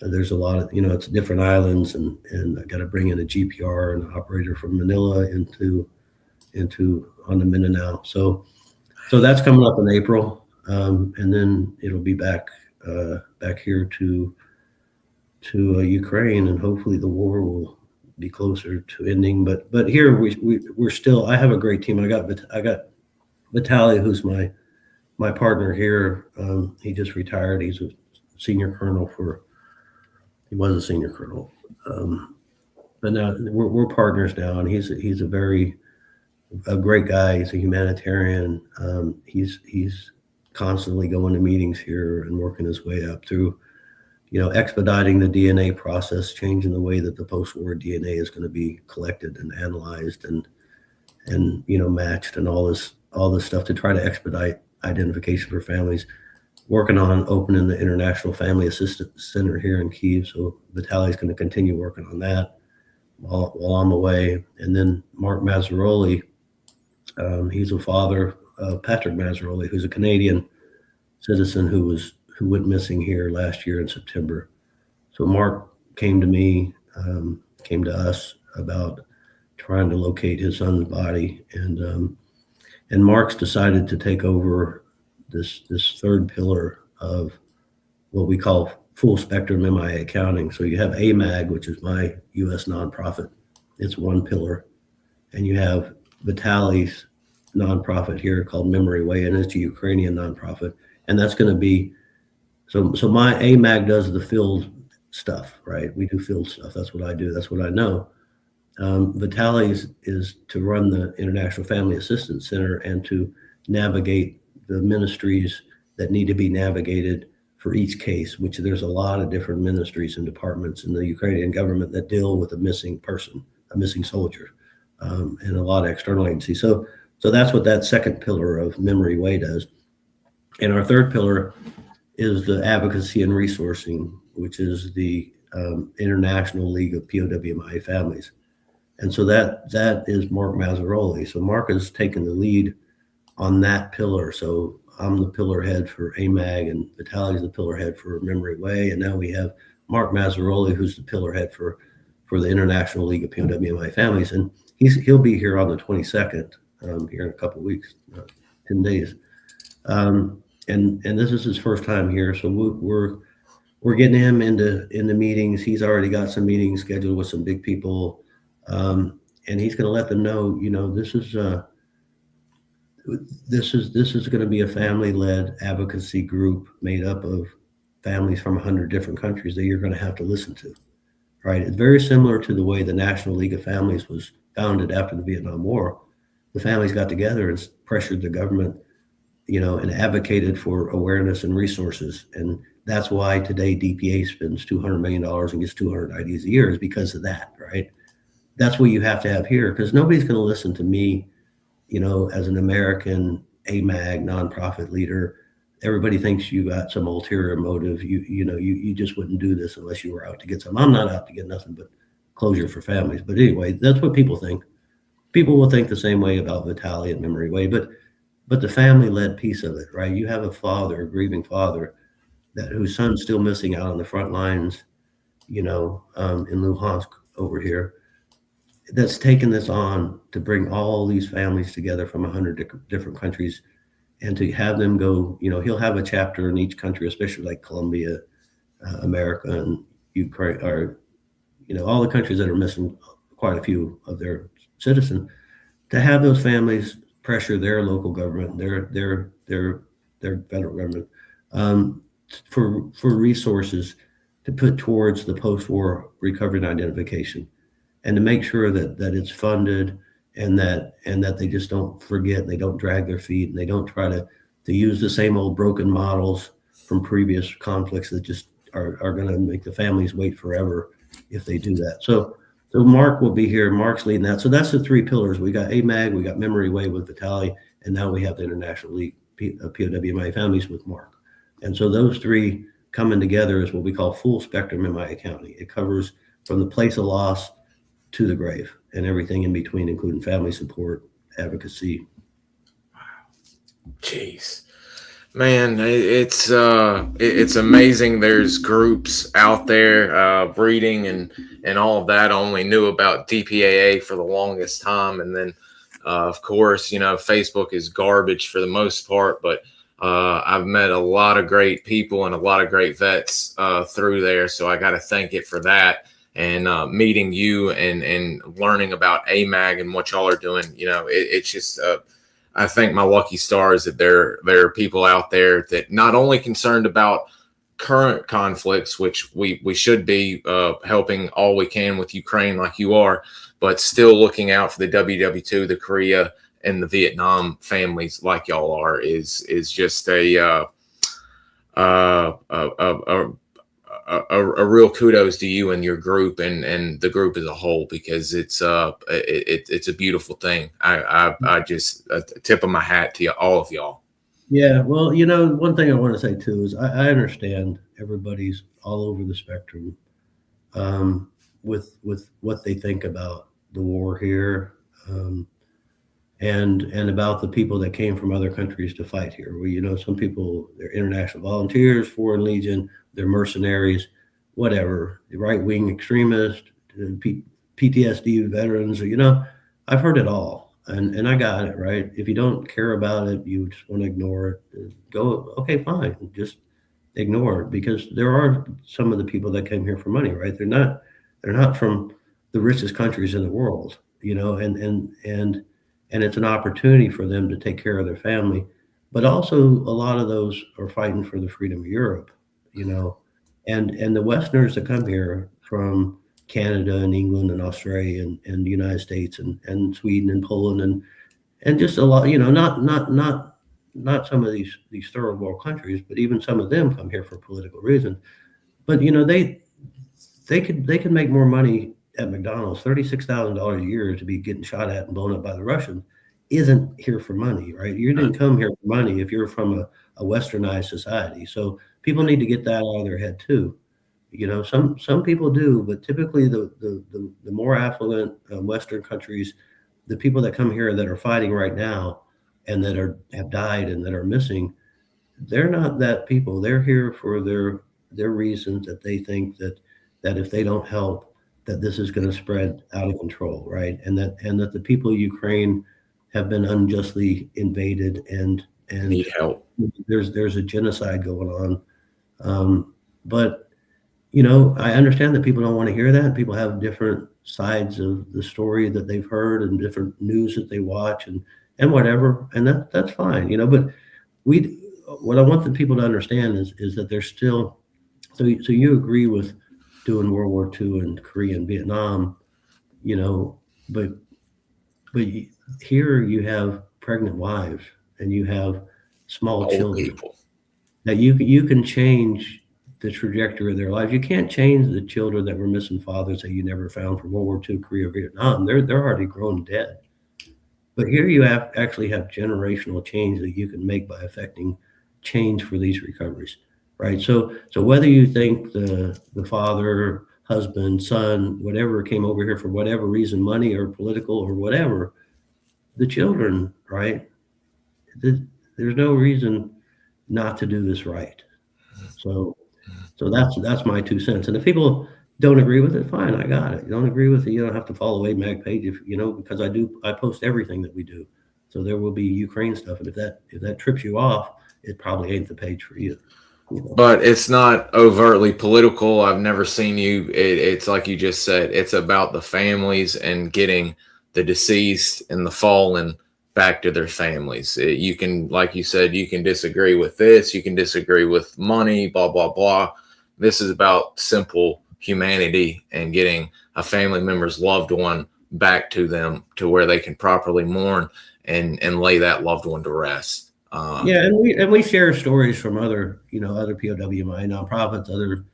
There's a lot of, it's different islands, and I got to bring in a GPR and an operator from Manila into on the Mindanao. So that's coming up in April, and then it'll be back here to Ukraine, and hopefully the war will be closer to ending. But here we're still. I have a great team. I got Vitaly, who's my partner here. He just retired. He's a senior colonel he was a senior colonel, but now we're partners now, and he's a great guy. He's a humanitarian. He's constantly going to meetings here and working his way up through, expediting the DNA process, changing the way that the post-war DNA is going to be collected and analyzed and matched, and all this stuff to try to expedite identification for families. Working on opening the International Family Assistance Center here in Kyiv. So Vitaly's going to continue working on that while I'm away. And then Mark Mazzaroli, he's a father of Patrick Mazzaroli, who's a Canadian citizen who went missing here last year in September. So Mark came to me, came to us about trying to locate his son's body, and Mark's decided to take over this third pillar of what we call full spectrum MIA accounting. So you have Amag, which is my U.S. nonprofit. It's one pillar, and you have Vitaly's nonprofit here called Memory Way, and it's a Ukrainian nonprofit, and that's going to be so my Amag does the field stuff, right? We do field stuff. That's what I do. That's what I know. Vitaly's is to run the International Family Assistance Center and to navigate the ministries that need to be navigated for each case, which there's a lot of different ministries and departments in the Ukrainian government that deal with a missing person, a missing soldier, and a lot of external agencies. So that's what that second pillar of Memory Way does. And our third pillar is the advocacy and resourcing, which is the International League of POW/MIA Families. And so that is Mark Mazzaroli. So Mark has taken the lead on that pillar. So I'm the pillar head for Amag, and Vitaly's the pillar head for Memory Way. And now we have Mark Mazzaroli, who's the pillar head for the International League of POW/MIA Families. And he'll be here on the 22nd, here in a couple of weeks, 10 days. And this is his first time here. So we're getting him into meetings. He's already got some meetings scheduled with some big people. And he's going to let them know, this is going to be a family-led advocacy group made up of families from 100 different countries that you're going to have to listen to, right? It's very similar to the way the National League of Families was founded after the Vietnam War. The families got together and pressured the government, and advocated for awareness and resources. And that's why today DPA spends $200 million and gets 200 IDs a year, is because of that, right? That's what you have to have here, because nobody's going to listen to me, as an American Amag nonprofit leader. Everybody thinks you got some ulterior motive. You just wouldn't do this unless you were out to get some. I'm not out to get nothing but closure for families. But anyway, that's what people think. People will think the same way about Vitaly and Memory Way, but the family-led piece of it, right? You have a grieving father, whose son's still missing out on the front lines, in Luhansk over here, that's taken this on to bring all these families together from 100 different countries, and to have them go, he'll have a chapter in each country, especially like Colombia, America, and Ukraine, or, all the countries that are missing quite a few of their citizens, to have those families pressure their local government, their federal government, for resources to put towards the post-war recovery and identification, and to make sure that it's funded, and that they just don't forget, they don't drag their feet, and they don't try to use the same old broken models from previous conflicts that just are going to make the families wait forever if they do that. So Mark will be here. Mark's leading that. So that's the three pillars. We got AMAG, we got Memory Way with Vitaly, and now we have the International League POW MIA Families with Mark. And so those three coming together is what we call full spectrum MIA County. It covers from the place of loss to the grave and everything in between, including family support, advocacy. Jeez, man, it's amazing. There's groups out there breeding and all of that. I only knew about DPAA for the longest time, and then of course, Facebook is garbage for the most part, but I've met a lot of great people and a lot of great vets through there. So I got to thank it for that. And meeting you and learning about AMAG and what y'all are doing, it's just, I thank my lucky stars that there are people out there that not only concerned about current conflicts, which we should be helping all we can with Ukraine like you are, but still looking out for the WW2, the Korea, and the Vietnam families like y'all are is just a real kudos to you and your group and the group as a whole, because it's a beautiful thing. I just a tip of my hat to all of y'all. Yeah, well, one thing I want to say too is I understand everybody's all over the spectrum with what they think about the war here, and about the people that came from other countries to fight here. Some people, they're international volunteers, Foreign Legion, they're mercenaries, whatever, the right-wing extremists, PTSD veterans, I've heard it all. And I got it, right? If you don't care about it, you just want to ignore it, go, okay, fine, just ignore it, because there are some of the people that came here for money, right? They're not from the richest countries in the world, and it's an opportunity for them to take care of their family. But also a lot of those are fighting for the freedom of Europe, and the Westerners that come here from Canada and England and Australia and the United States and Sweden and Poland and just a lot, not some of these third world countries, but even some of them come here for political reasons. But they could make more money at McDonald's. $36,000 a year to be getting shot at and blown up by the Russians isn't here for money, right? You didn't come here for money if you're from a westernized society. So people need to get that out of their head too. Some people do, but typically the more affluent Western countries, the people that come here that are fighting right now and that have died and that are missing, they're not that people. They're here for their reasons, that they think that if they don't help, that this is going to spread out of control, right? And that the people of Ukraine have been unjustly invaded and need help. There's a genocide going on, but I understand that people don't want to hear that. People have different sides of the story that they've heard and different news that they watch and whatever, and that's fine, But what I want the people to understand is that there's still. So you agree with doing World War II and Korea and Vietnam, but here you have pregnant wives and you have small Old children people. that you can change the trajectory of their lives. You can't change the children that were missing fathers that you never found from World War II, Korea, Vietnam. They're already grown dead. But here you actually have generational change that you can make by affecting change for these recoveries, right? So whether you think the father, husband, son, whatever came over here for whatever reason, money or political or whatever, the children, right? There's no reason not to do this right. So that's my 2 cents. And if people don't agree with it, fine, I got it. You don't agree with it, you don't have to follow AMAG page, because I post everything that we do. So there will be Ukraine stuff, and if that trips you off, it probably ain't the page for you. But it's not overtly political. I've never seen you. It's like you just said. It's about the families and getting the deceased and the fallen back to their families. You can, like you said, you can disagree with this, you can disagree with money, blah, blah, blah. This is about simple humanity and getting a family member's loved one back to them to where they can properly mourn and lay that loved one to rest. Yeah, and we share stories from other POWMI nonprofits, other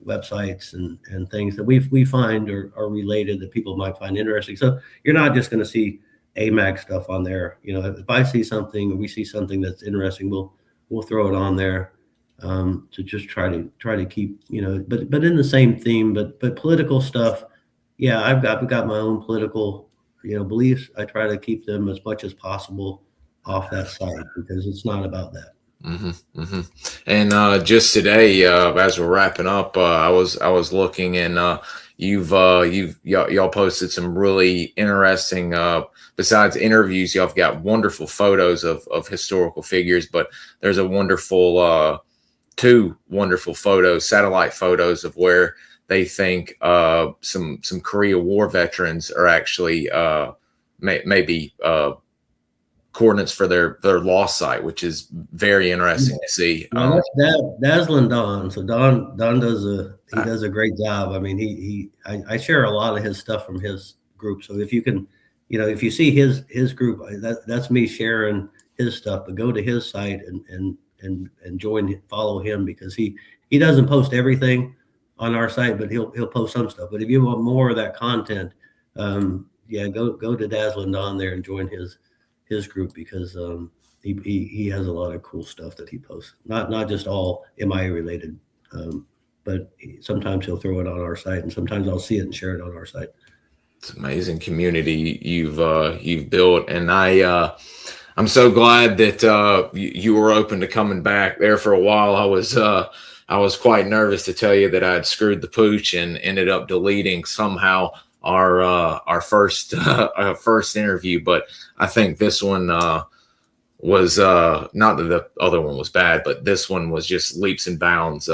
websites and things that we find are related that people might find interesting. So you're not just going to see AMAG stuff on there. If I see something or we see something that's interesting, we'll throw it on there to just try to keep but in the same theme, but political stuff. Yeah, I've got my own political beliefs. I try to keep them as much as possible off that site because it's not about that. Mm-hmm, mm-hmm. And just today, as we're wrapping up, I was looking, and y'all posted some really interesting. Besides interviews, y'all have got wonderful photos of historical figures, but there's a wonderful two wonderful photos, satellite photos of where they think some Korea War veterans are actually maybe coordinates for their lost site, which is very interesting to see. That's Dazzling Don. So Don does a great job. I mean, I share a lot of his stuff from his group. So if you can, if you see his group, that's me sharing his stuff. But go to his site and follow him because he doesn't post everything on our site, but he'll post some stuff. But if you want more of that content, go to Dazzling Don there and join his group because he has a lot of cool stuff that he posts. Not just all MIA related, but sometimes he'll throw it on our site, and sometimes I'll see it and share it on our site. It's an amazing community you've built, and I'm so glad that you were open to coming back. There for a while, I was quite nervous to tell you that I had screwed the pooch and ended up deleting somehow our first interview, but I think this one was not that the other one was bad, but this one was just leaps and bounds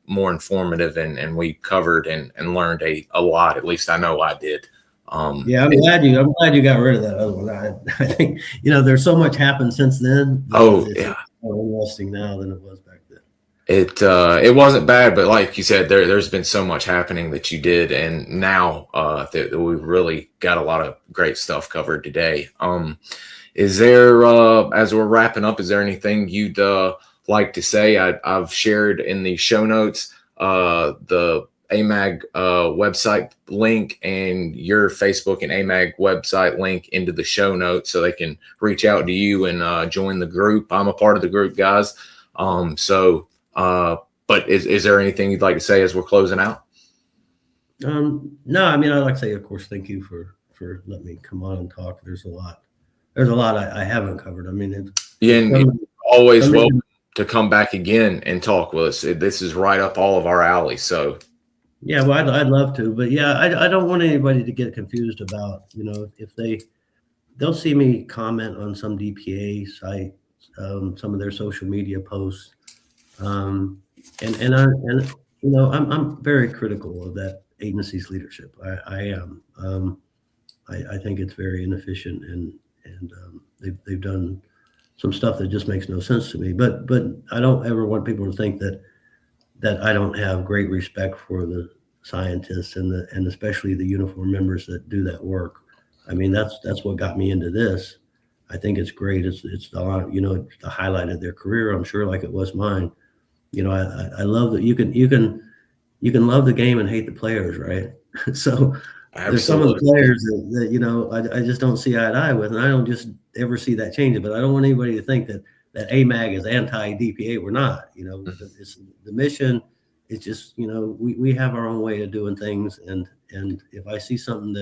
more informative, and we covered and learned a lot. At least I know I did. I'm glad you got rid of that other one. I think there's so much happened since then. It's more interesting now than it was back then. It wasn't bad, but like you said, there's been so much happening that you did, and now that we really got a lot of great stuff covered today. Is there, as we're wrapping up, is there anything you'd like to say? I've shared in the show notes the AMAG website link and your Facebook and AMAG website link into the show notes so they can reach out to you and join the group. I'm a part of the group, guys. But is there anything you'd like to say as we're closing out? No, I mean, I'd like to say, of course, thank you for letting me come on and talk. There's a lot I haven't covered. I mean, and always welcome to come back again and talk with us. This is right up all of our alley. So yeah, well, I'd love to, but yeah, I don't want anybody to get confused about, if they'll see me comment on some DPA site, some of their social media posts. I'm very critical of that agency's leadership. I am. I think it's very inefficient, and they've done some stuff that just makes no sense to me. But I don't ever want people to think that I don't have great respect for the scientists and especially the uniformed members that do that work. I mean, that's what got me into this. I think it's great. It's the highlight of their career, I'm sure, like it was mine. I love that you can love the game and hate the players, right? So Absolutely. There's some of the players that I just don't see eye to eye with, and I don't just ever see that changing. But I don't want anybody to think that AMAG is anti-DPA. We're not. It's the mission. It's just we have our own way of doing things, and if I see something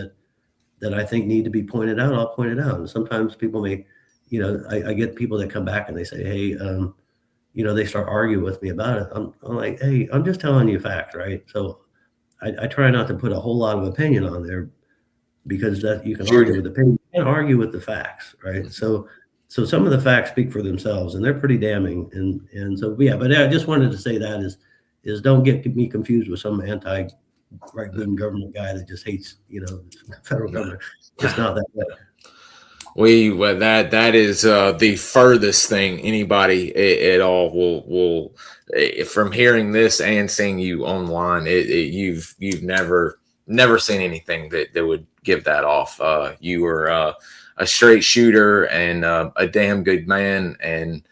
that I think need to be pointed out, I'll point it out. And sometimes people may, I get people that come back and they say, hey, they start arguing with me about it. I'm like, hey, I'm just telling you facts, right? So I try not to put a whole lot of opinion on there because that you can argue with opinion, you can't argue with the facts, right? So some of the facts speak for themselves, and they're pretty damning. And so yeah, but I just wanted to say that is don't get me confused with some anti-right-wing government guy that just hates the federal government. It's not that way. That is the furthest thing anybody at all will from hearing this and seeing you online. You've never seen anything that would give that off. You were a straight shooter and a damn good man, and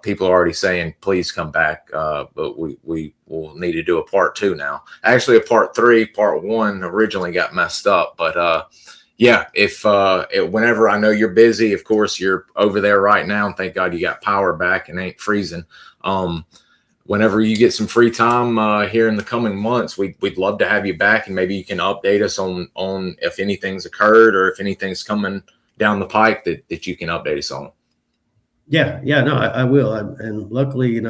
people are already saying please come back. But we will need to do a part 2 now. Actually, a part 3. Part 1 originally got messed up, but yeah, if whenever, I know you're busy, of course you're over there right now, and thank God you got power back and ain't freezing. Whenever you get some free time here in the coming months, we'd love to have you back, and maybe you can update us on if anything's occurred or if anything's coming down the pike that you can update us on. Yeah, no, I will. And luckily,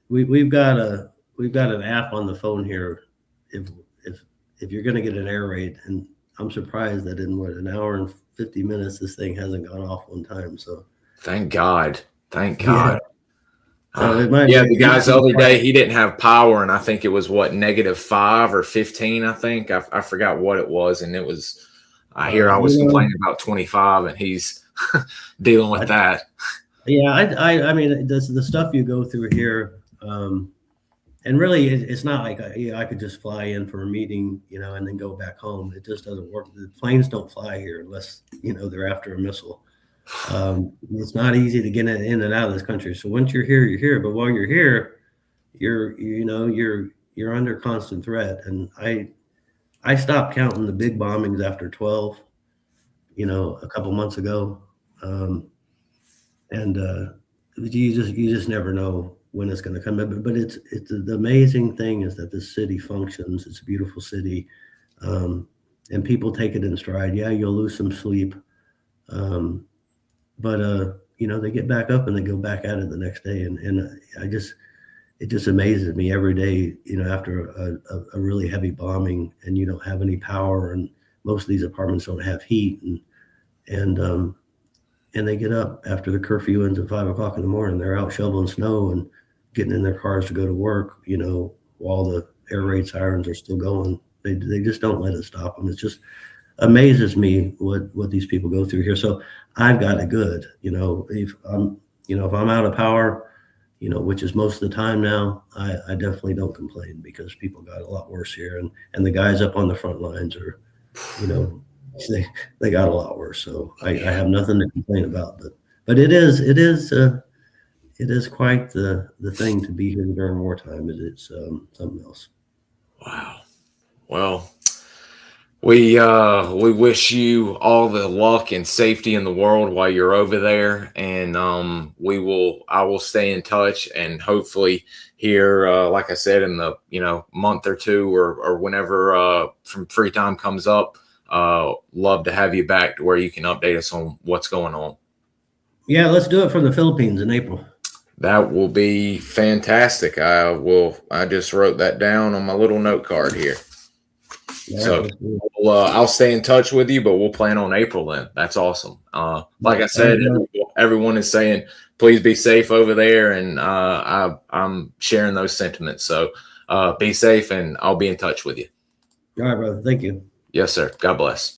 we've got an app on the phone here. If you're going to get an air raid, and I'm surprised that in an hour and 50 minutes, this thing hasn't gone off one time. So thank God. Yeah. So the guy's the other day, he didn't have power, and I think it was -5 or 15. I think I forgot what it was, and it was. I was complaining about 25, and he's dealing with that. Yeah, I mean, the stuff you go through here, and really, it's not like I could just fly in for a meeting, and then go back home. It just doesn't work. The planes don't fly here unless they're after a missile. It's not easy to get in and out of this country. So once you're here, you're here. But while you're here, you're under constant threat. And I stopped counting the big bombings after 12, a couple months ago. And you just never know when it's going to come in. But it's the amazing thing is that this city functions. It's a beautiful city, and people take it in stride. Yeah, you'll lose some sleep. But they get back up and they go back at it the next day, and it just amazes me every day. After a really heavy bombing, and you don't have any power, and most of these apartments don't have heat, and they get up after the curfew ends at 5 o'clock in the morning. They're out shoveling snow and getting in their cars to go to work. While the air raid sirens are still going, they just don't let it stop them. It just amazes me what these people go through here. So I've got it good. If I'm out of power, which is most of the time now, I definitely don't complain, because people got a lot worse here, and the guys up on the front lines are, they got a lot worse. So I have nothing to complain about. But it is quite the thing to be here during wartime. It's something else. Wow. Well, we wish you all the luck and safety in the world while you're over there, and I will stay in touch, and hopefully here, like I said, in the month or 2 or whenever from free time comes up, love to have you back to where you can update us on what's going on. Yeah, let's do it from the Philippines in April. That will be fantastic. I just wrote that down on my little note card here. Yeah, so I'll stay in touch with you, but we'll plan on April then. That's awesome. Like I said, everyone is saying, please be safe over there, and I'm sharing those sentiments. So be safe, and I'll be in touch with you. All right, brother. Thank you. Yes, sir. God bless.